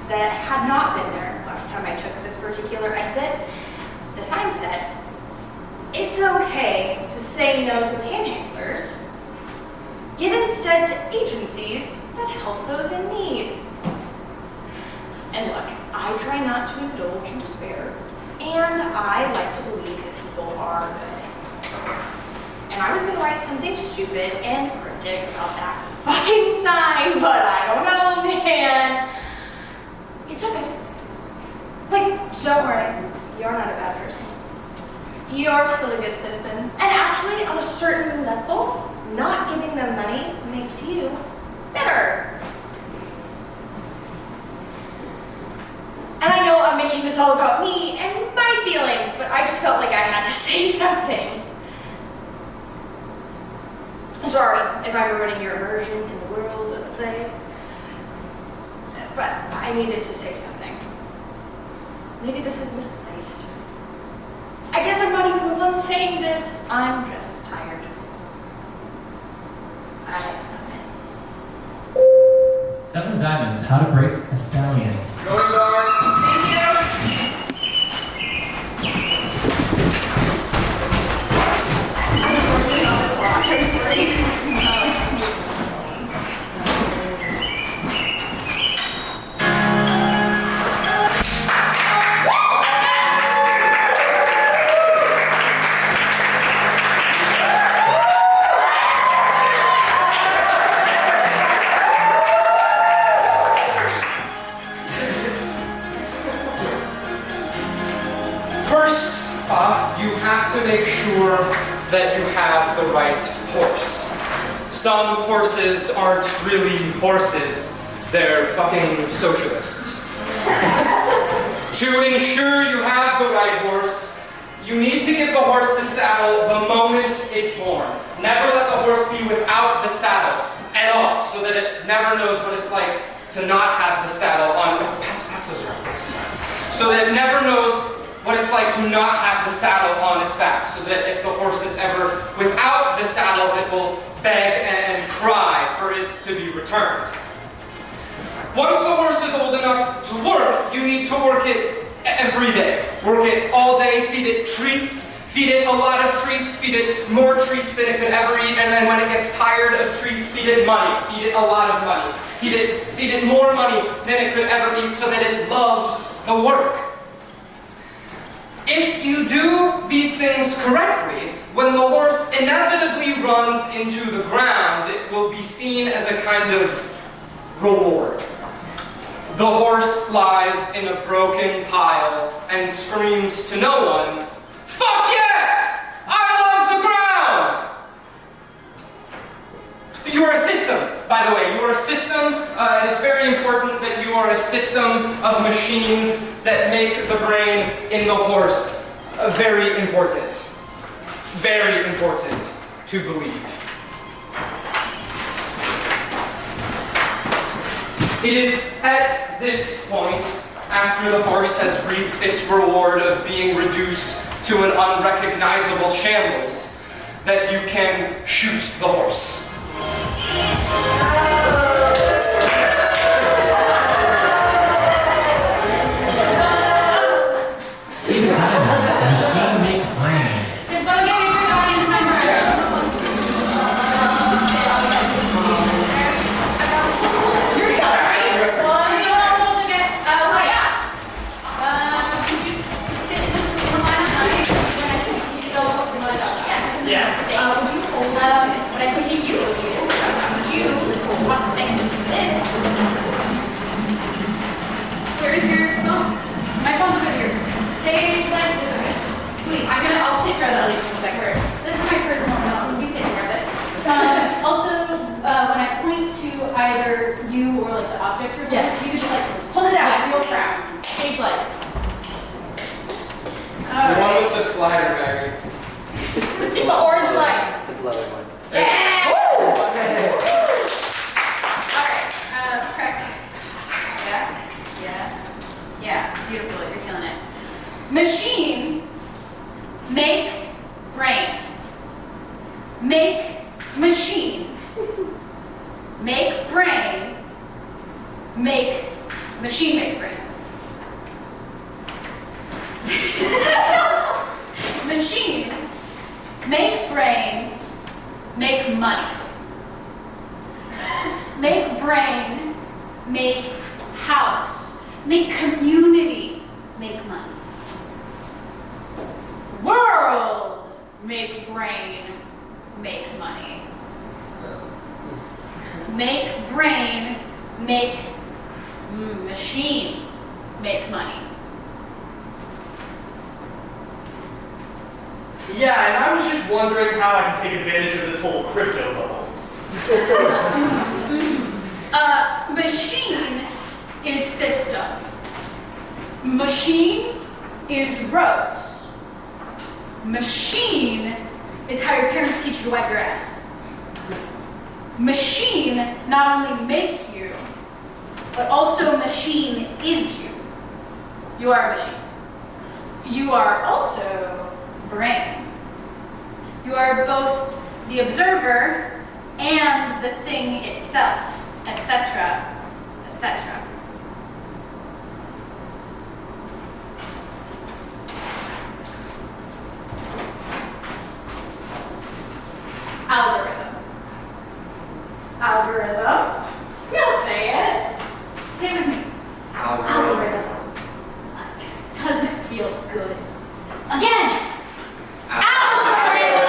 that had not been there last time I took this particular exit. The sign said, "It's okay to say no to panhandlers. Give instead to agencies that help those in need." And look, I try not to indulge in despair, and I like to believe that people are good. And I was gonna write something stupid and cryptic about that fucking sign, but I don't know, man. It's okay. Like, don't worry, you're not a bad person. You're still a good citizen. And actually, on a certain level, not giving them money makes you better. And I know I'm making this all about me and my feelings, but I just felt like I had to say something. Sorry if I'm ruining your immersion in the world of the play. but I needed to say something. Maybe this is misplaced. I guess I'm not even the one saying this. I'm just tired. I love it. 7 diamonds, how to break a stallion. Going guard. Thank you. First off, you have to make sure that you have the right horse. Some horses aren't really horses, they're fucking socialists. To ensure you have the right horse, you need to give the horse the saddle the moment it's born. Never let the horse be without the saddle at all, so that it never knows what it's like to not have the saddle on. Pass those around. So that it never knows what it's like to not have the saddle on its back, so that if the horse is ever without the saddle, it will beg and cry for it to be returned. Once the horse is old enough to work, you need to work it every day. Work it all day, feed it treats, feed it a lot of treats, feed it more treats than it could ever eat, and then when it gets tired of treats, feed it money, feed it a lot of money, feed it more money than it could ever eat, so that it loves the work. If you do these things correctly, when the horse inevitably runs into the ground, it will be seen as a kind of reward. The horse lies in a broken pile and screams to no one, "Fuck yes! I love the ground!" You are a system, by the way. You are a system. It is very important that you are a system of machines that make the brain in the horse very important. Very important to believe. It is at this point, after the horse has reaped its reward of being reduced to an unrecognizable shambles, that you can shoot the horse. 8 diamonds, machine make brain. Can someone get me through the audience member? You're the right. Well, and someone else also get lights. Could you sit in this in line? When I point to you, don't post the noise out. Yeah. Thanks. When I point to you, you must think this. Where's your phone? My phone's over here. Stage lens is okay. Sweet. I'll take care of that later. This is my personal phone. You take care of it. Also, when I point to either you or like the object you're holding, you could just like pull it out real proud. Stage lights. The one with the slider, Maggie. The orange light. The blue one. Yeah. Woo! Alright, practice. Yeah, beautiful, you're killing it. Machine, make, brain. Make, machine. Make, brain. Make, machine, make, brain. Machine, make, brain, make money. Make brain, make house, make community, make money. World, make brain, make money. Make brain, make machine, make money. Yeah, and I was just wondering how I can take advantage of this whole crypto bubble. Machine is system. Machine is roads. Machine is how your parents teach you to wipe your ass. Machine not only make you but also machine is you. You are a machine. You are also brain. You are both the observer and the thing itself, etc., etc. Algorithm. Algorithm? You'll say it. Say it with me. Algorithm. Doesn't feel good. Again! Algorithm!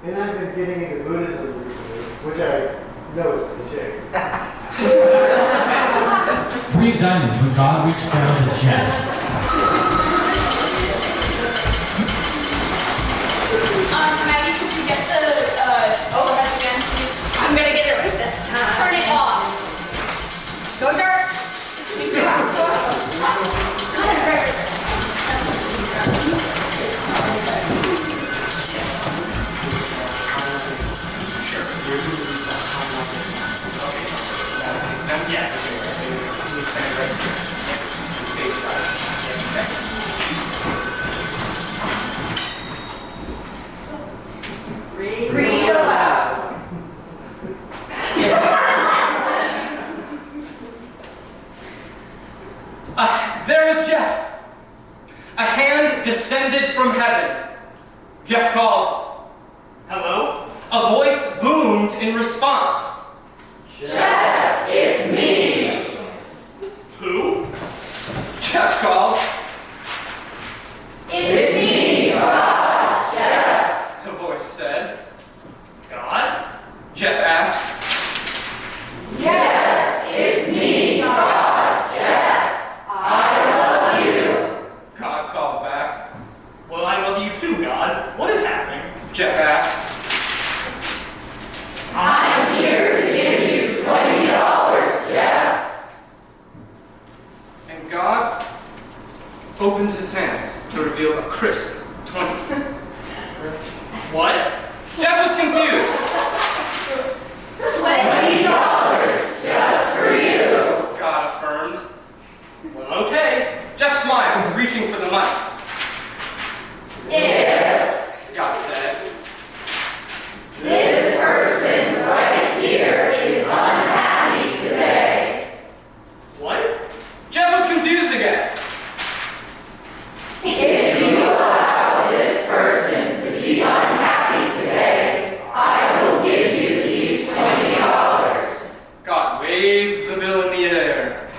And I've been getting into Buddhism recently, which I know is cliche. 3 of diamonds when God reached down to Jeff. Maggie, could you get the overhead again, please? I'm gonna get it right this time. Turn it off. Go dark. Read aloud. There is Jeff. A hand descended from heaven. Jeff called. Hello? A voice boomed in response. Jeff, it's me. Who? Jeff called. It's me, God, Jeff. The voice said. God? Jeff asked. Yes, it's me, God, Jeff. I love you. God called back. Well, I love you too, God. What is happening? Jeff asked. I'm here to give you $20, Jeff. And God opened his hand to reveal a crisp 20. What? Jeff was confused. $20 just for you. God affirmed. Well, okay. Jeff smiled, reaching for the money. If God said. this person right here is unhappy today, What? Jeff was confused again. if you allow this person to be unhappy today, I will give you these $20. God waved the bill in the air.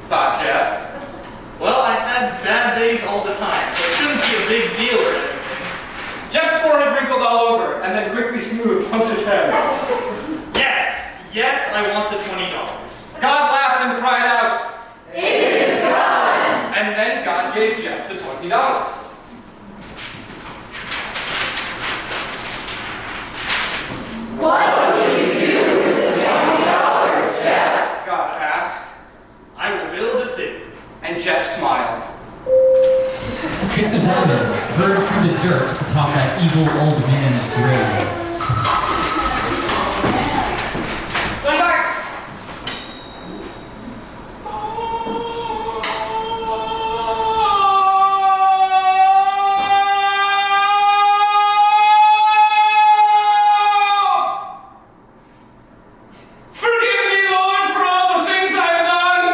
Thought Jeff. Well, I've had bad days all the time, so it shouldn't be a big deal or anything. Jeff's forehead wrinkled all over, and then quickly smoothed once again. Yes, I want the $20. God laughed and cried out, It is done. and then God gave Jeff the $20. What will you do with the $20, Jeff? God asked, I will build a city. and Jeff smiled. 6 of diamonds heard through the dirt atop that evil old man's grave. Going dark. Forgive me, Lord, for all the things I've done.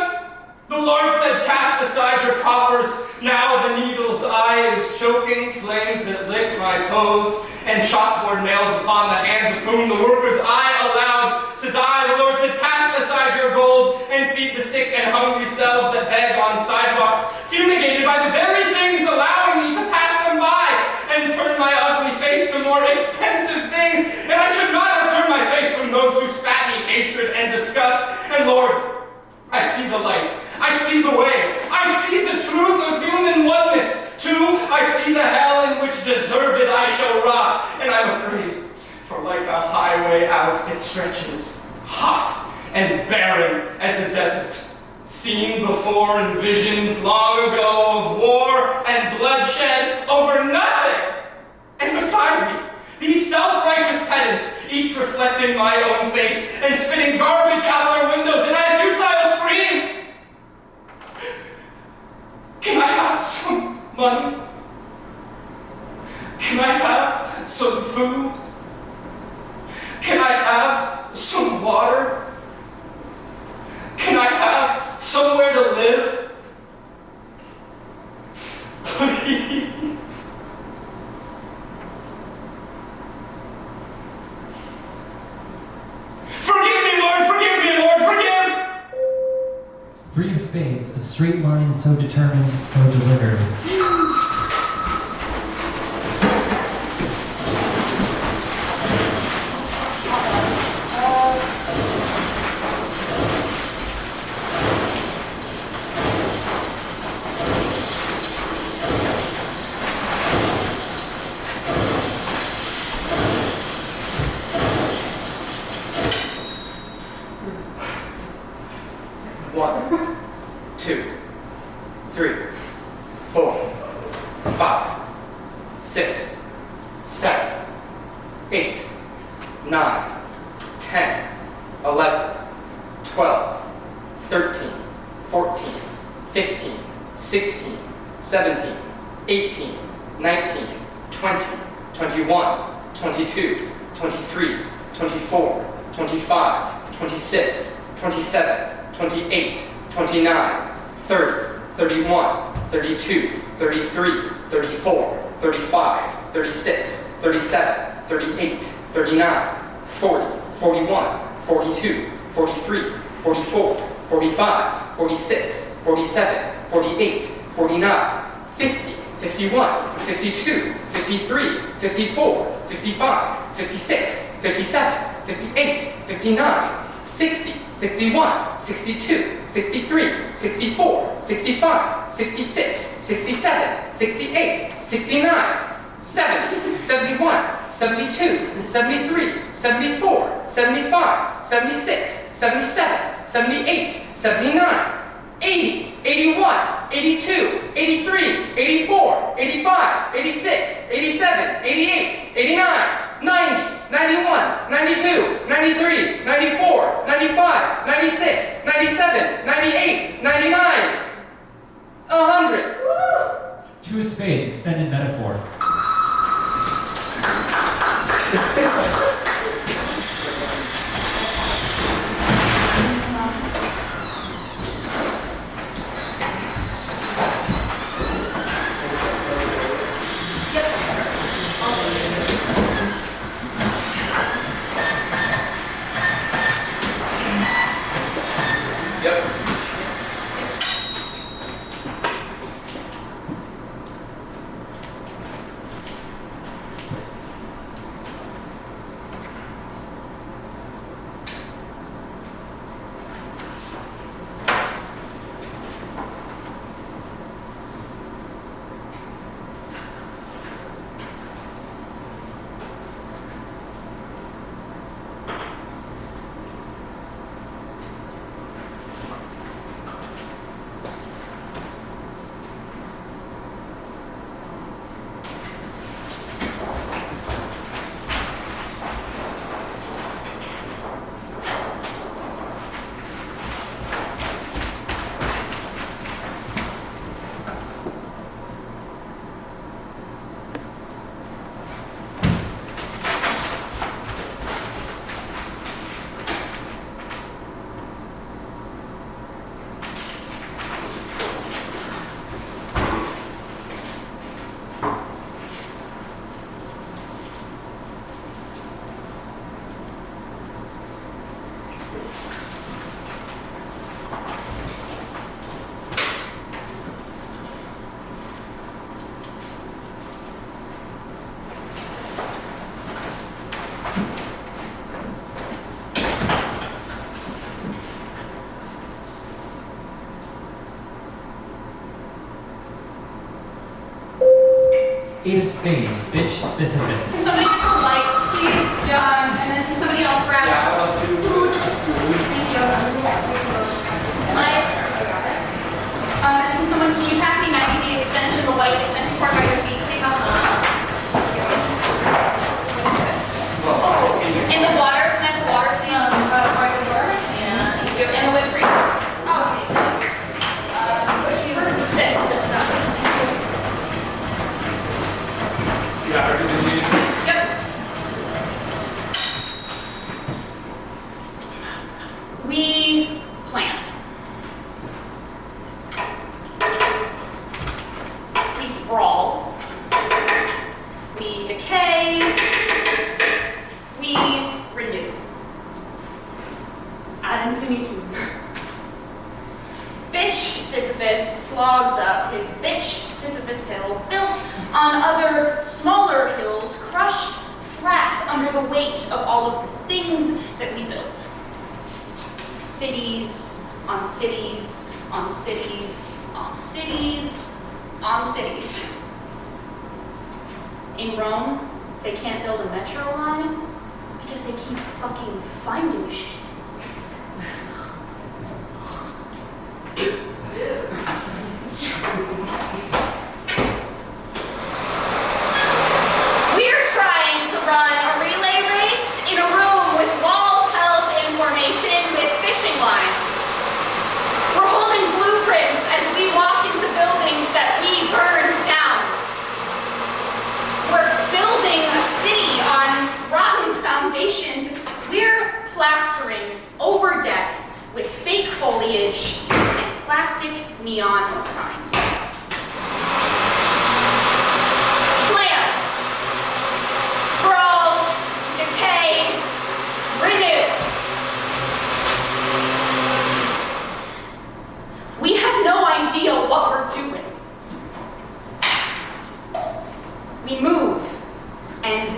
The Lord said, cast aside your coffers. Now the needle's eye is choking, flames that lick my toes, and chalkboard nails upon the hands of whom the workers I allowed to die. The Lord said, cast aside your gold and feed the sick and hungry selves that beg on sidewalks, fumigated by the very things allowing me to pass them by, and turn my ugly face to more expensive things. And I should not have turned my face from those who spat me hatred and disgust. And Lord, I see the light. I see the way. I see the truth of human oneness. Too, I see the hell in which deserved I shall rot. And I'm afraid, for like a highway out it stretches, hot and barren as a desert, seen before in visions long ago of war and bloodshed over nothing. And beside self-righteous pedants, each reflecting my own face and spitting garbage out their windows, and I futile scream. Can I have some money? Can I have some food? Can I have some water? Can I have somewhere to live? Please. Forgive me, Lord, forgive me, Lord, forgive! 3 of spades, a straight line so determined, so delivered. Eight of spades, bitch Sisyphus. Somebody get the lights, please. And then can somebody else grab food? Thank you. Lights. And can you pass me Maggie the extension, the white extension cord by your feet, please? ad infinitum. Bitch Sisyphus slogs up his bitch Sisyphus hill, built on other smaller hills, crushed flat under the weight of all of the things that we built. Cities on cities on cities on cities on cities. In Rome, they can't build a metro line because they keep fucking finding shit. We're trying to run a relay race in a room with walls held in formation with fishing line. We're holding blueprints as we walk into buildings that we burned down. We're building a city on rotten foundations. We're plastering over death with fake foliage and plastic neon signs. Plan. Sprawl. Decay. Renew. We have no idea what we're doing. We move and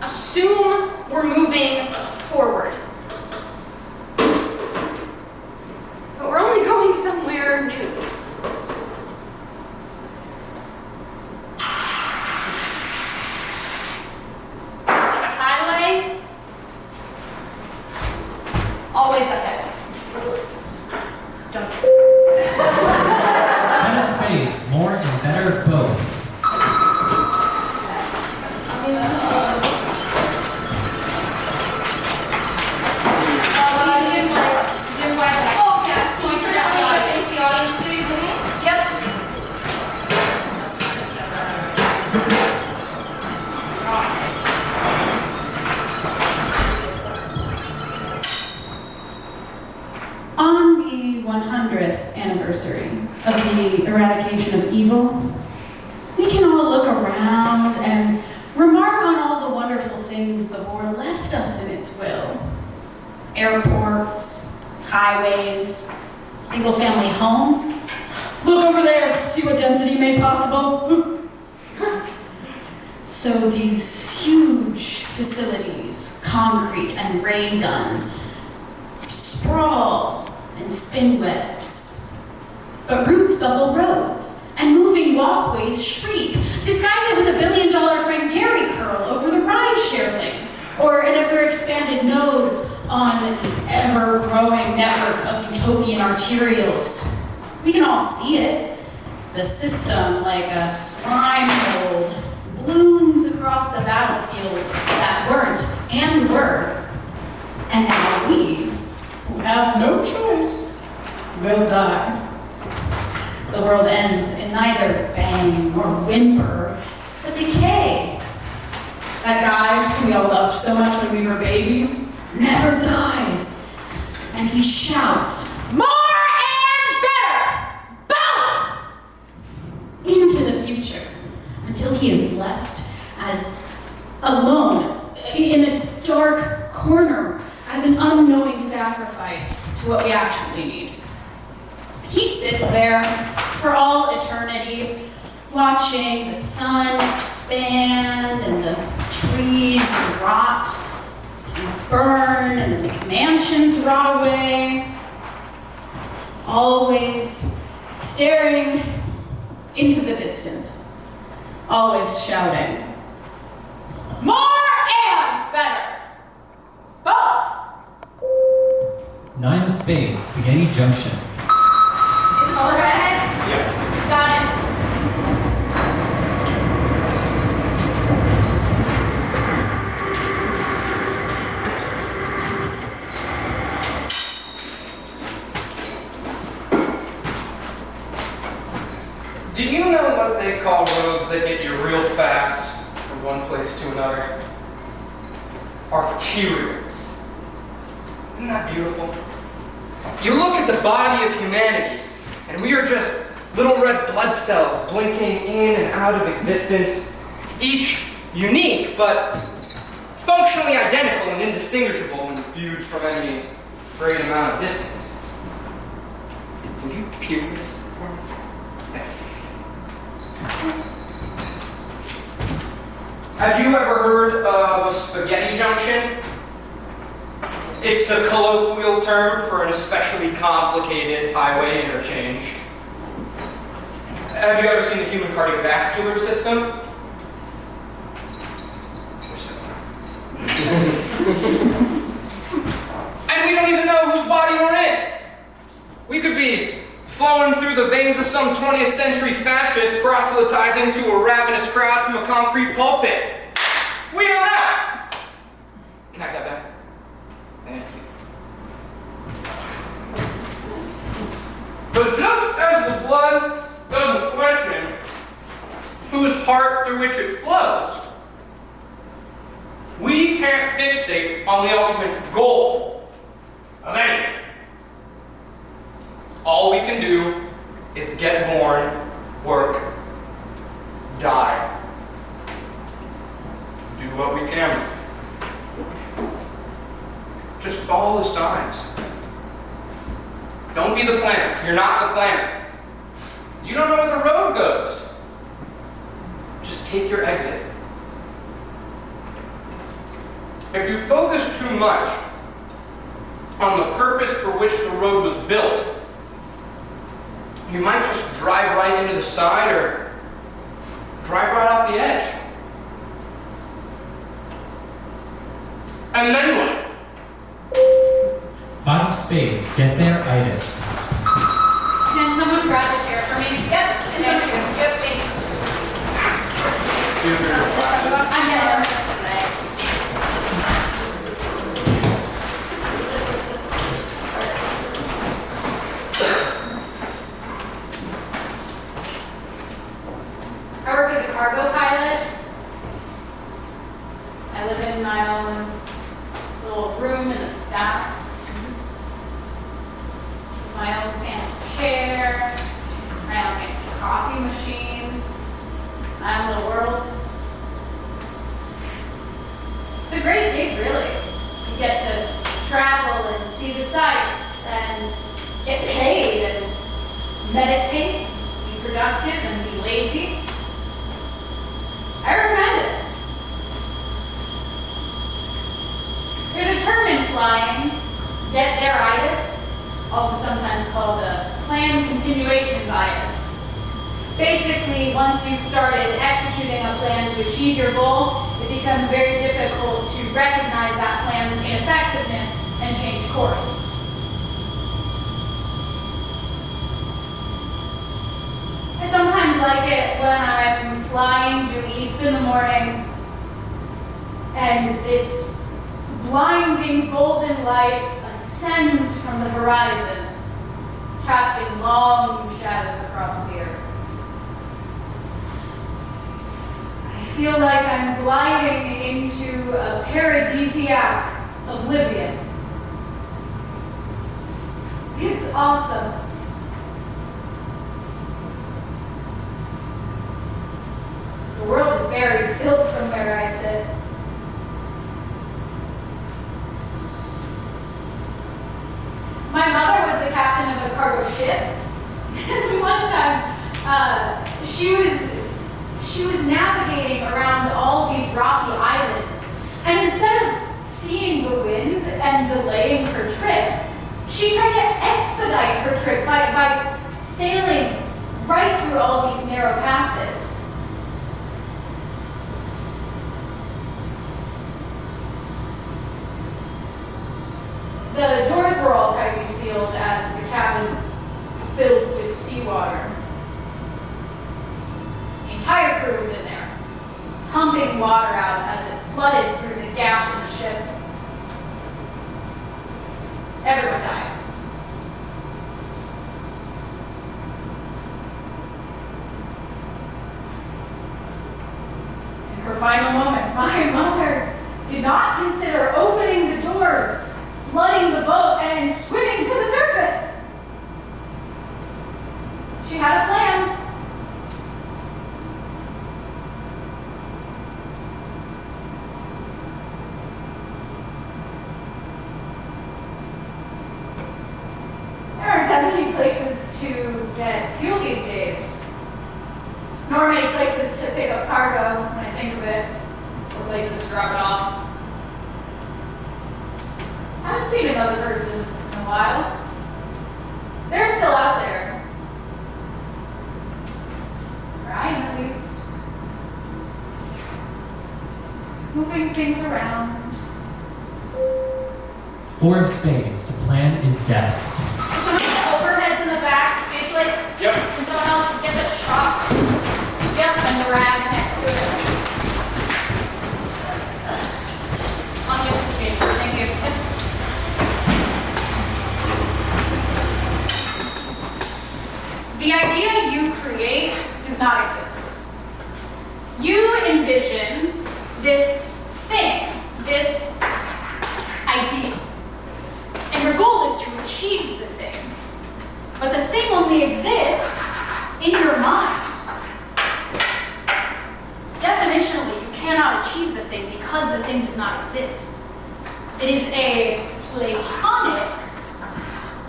assume we're moving forward. But we're only going somewhere new. Like a highway, always ahead. Duncan. 10 of spades, more and better both. On the 100th anniversary of the eradication of evil, we can all look around and remark on all the wonderful things the war left us in its will. Airports, highways, single-family homes. Look over there, see what density made possible? So these huge facilities, concrete and ray gun, sprawl and spin webs. But roots buckle roads, and moving walkways shriek. Disguise it with a $1 billion Frank Gehry curl over the ride-share lane, or an ever-expanded node on the ever-growing network of utopian arterials. We can all see it. The system, like a slime mold, blooms across the battlefields that weren't and were. And now we, who have no choice, will die. The world ends in neither bang or whimper, but decay. That guy we all loved so much when we were babies never dies. And he shouts, "More and better! Both!" into the future, until he is left as alone in a dark corner as an unknowing sacrifice to what we actually need. He sits there for all eternity, watching the sun expand and the trees rot and burn and the McMansions rot away, always staring into the distance, always shouting, "More and better! Both!" 9 of spades, Spaghetti Junction. Is this overhead? Yeah. Got it. Do you know what they call roads that get you real fast from one place to another? Arterials. Isn't that beautiful? You look at the body of humanity, and we are just little red blood cells blinking in and out of existence, each unique, but functionally identical and indistinguishable when viewed from any great amount of distance. Will you peer this for me? Thanks. Have you ever heard of a spaghetti junction? It's the colloquial term for an especially complicated highway interchange. Have you ever seen the human cardiovascular system? We're similar. And we don't even know whose body we're in. We could be flowing through the veins of some 20th century fascist proselytizing to a ravenous crowd from a concrete pulpit. We don't know. Can I have that back? Thank you. But just as the blood doesn't question whose part through which it flows, we can't fixate on the ultimate goal of anything. All we can do is get born, work, die. Do what we can. Just follow the signs. Don't be the planet. You're not the planet. You don't know where the road goes. Just take your exit. If you focus too much on the purpose for which the road was built, you might just drive right into the side or drive right off the edge. And then what? 5 of spades, get there, itis. Can someone grab a chair for me? Yep. Thank you. Yep, thanks. I'm gonna today. I work as a cargo pilot. I live in my own little room in the sky. My own fancy chair, my own fancy coffee machine, my own little world. It's a great gig, really. You get to travel and see the sights and get paid and meditate, be productive and be lazy. I recommend it. There's a term in flying, get there-itis, also sometimes called a planned continuation bias. Basically, once you've started executing a plan to achieve your goal, it becomes very difficult to recognize that plan's ineffectiveness and change course. I sometimes like it when I'm flying due east in the morning and this blinding golden light ascends from the horizon, casting long shadows across the earth. I feel like I'm gliding into a paradisiac oblivion. It's awesome. The world is very still from where I sit. My mother was the captain of a cargo ship. And one time, she was navigating around all these rocky islands. And instead of seeing the wind and delaying her trip, she tried to expedite her trip by sailing right through all these narrow passages. The doors were all tightly sealed as the cabin filled with seawater. The entire crew was in there, pumping water out as it flooded through the gash in the ship. Everyone died. In her final moments, my mother did not consider opening the doors, flooding the boat, and swimming to the surface. She had a plan. places to get fuel these days. Nor many places to pick up cargo, when I think of it, or places to drop it off. I haven't seen another person in a while. They're still out there. Trying, at least. Moving things around. 4 of spades. To plan is death. Someone get overheads in the back, stage lights. Yep. Can someone else get the chalk? Yep, and the rag next to it. On the open stage, thank you. The idea you create does not exist. You envision this thing, this idea. And your goal is to achieve the thing. But the thing only exists in your mind. Definitionally, you cannot achieve the thing because the thing does not exist. It is a Platonic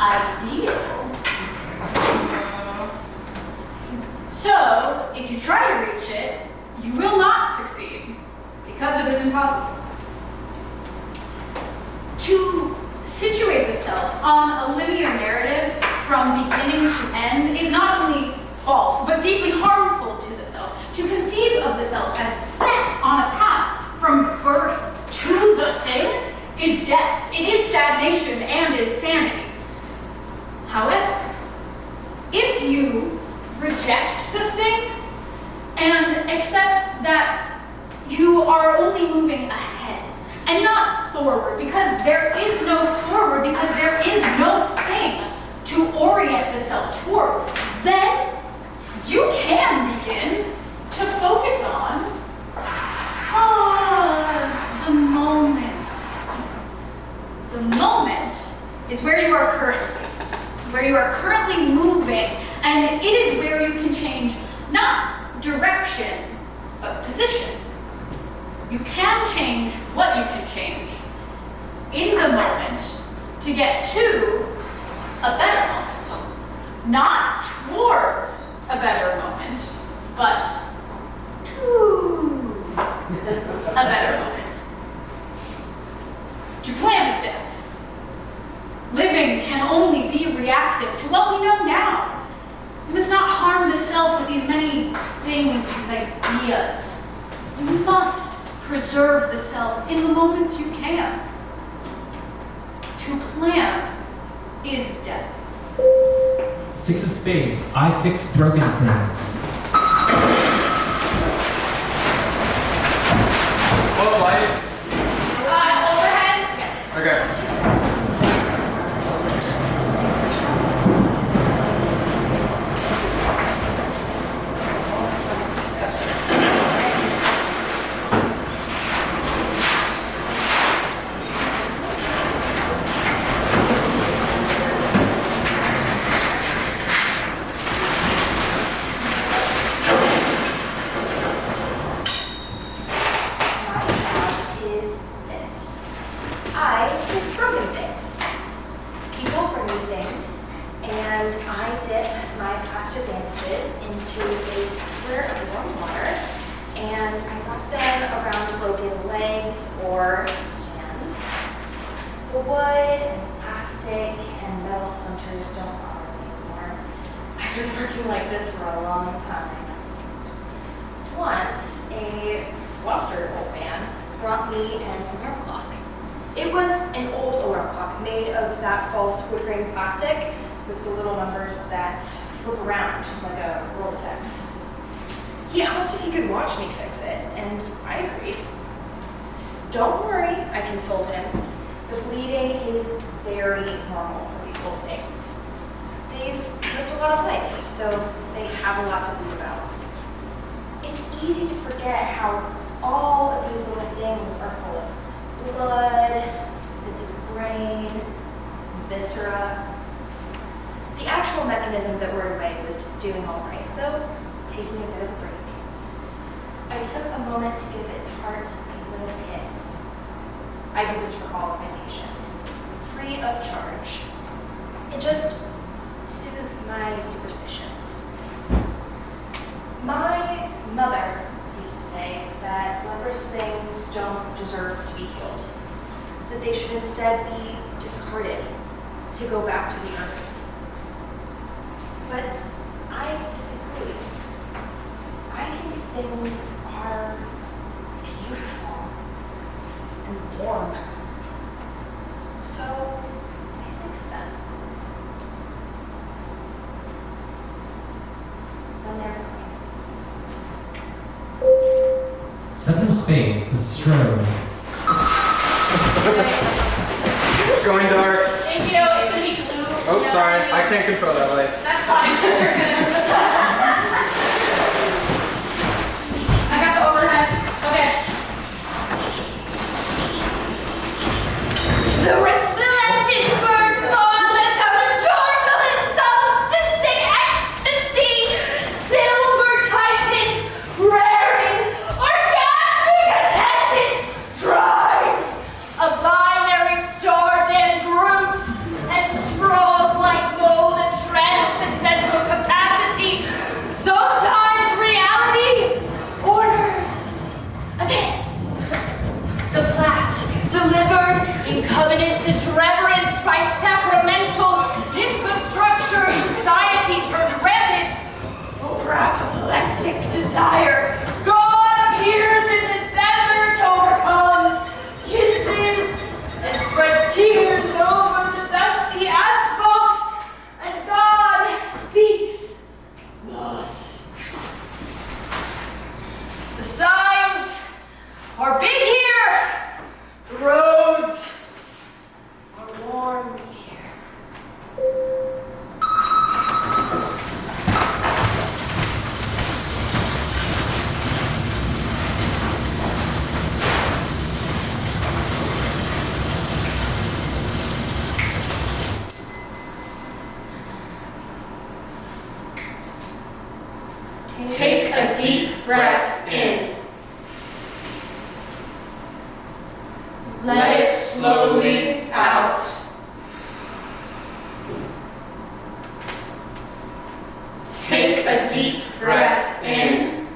ideal. So, if you try to reach it, you will not succeed because it is impossible. To situate the self on a linear narrative from beginning to end is not only false, but deeply harmful to the self. To conceive of the self as set on a path from birth to the thing is death. It is stagnation and insanity. However, if you reject the thing and accept that you are only moving ahead and not forward, because there is no forward, because there is no thing to orient the self towards, then you can begin to focus on the moment. The moment is where you are currently moving, and it is where you can change not direction, but position. You can change what you can change in the moment to get to a better moment. Not towards a better moment, but to a better moment. To plan is death. Living can only be reactive to what we know now. You must not harm the self with these many things, these ideas. You must preserve the self in the moments you can. To plan is death. 6 of spades. I fix broken things. What lights? Overhead? Yes. Okay. He asked if he could watch me fix it, and I agreed. Don't worry, I consoled him. The bleeding is very normal for these whole things. They've lived a lot of life, so they have a lot to bleed about. It's easy to forget how all of these little things are full of blood, bits of brain, viscera. The actual mechanism that we're away was doing all right, though, taking a bit of a break. I took a moment to give its heart a little kiss. I do this for all of my patients, free of charge. It just soothes my superstitions. My mother used to say that leprous things don't deserve to be healed, that they should instead be discarded to go back to the earth. But I disagree. I think things are beautiful and warm. So I fix them. Then they're fine. 7 of spades, the strode. Going dark. Thank you. It's gonna be blue. Oh, No, sorry. thank you. I can't control that light. That's fine. I got the overhead. Okay. The resplendent birds violets of the chortle and solstice ecstasy, silver titans, raring, orgasmic attendants, drive. A binary star dance roots and sprawls like mold and transcendental capacity, sometimes reality, orders, events. The plat, delivered in covenants and reverenced by sacramental infrastructure, society turned rampant over apoplectic desire. God appears in the desert overcome, kisses and spreads tears over the dusty asphalt, and God speaks thus. The signs are big here. The roads are warm here. Take a deep breath in. Let it slowly out. Take a deep breath in.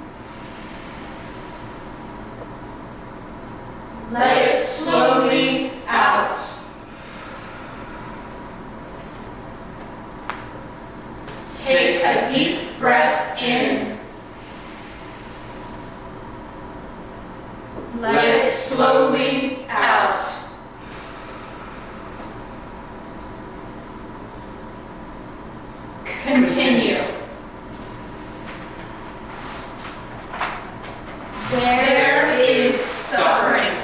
Let it slowly out. Take a deep breath in. Let it slowly out. Continue. There is suffering.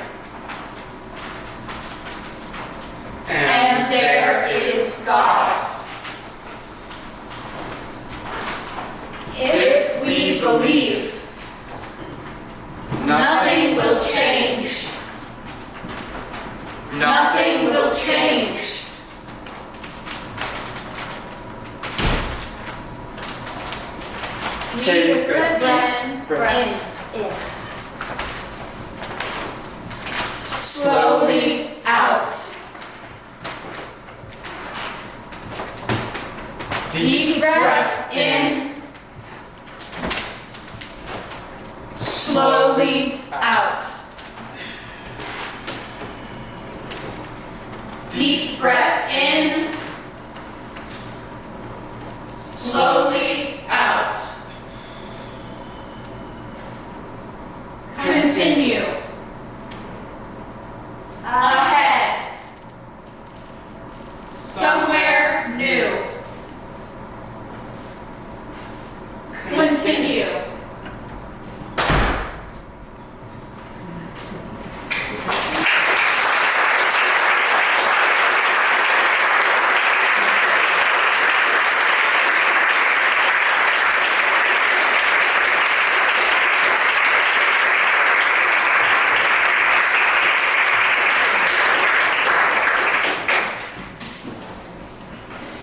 And there is God. If we believe, nothing will change. Nothing will change. Take a breath in. Slowly out. Deep breath in. Slowly out. Deep breath in.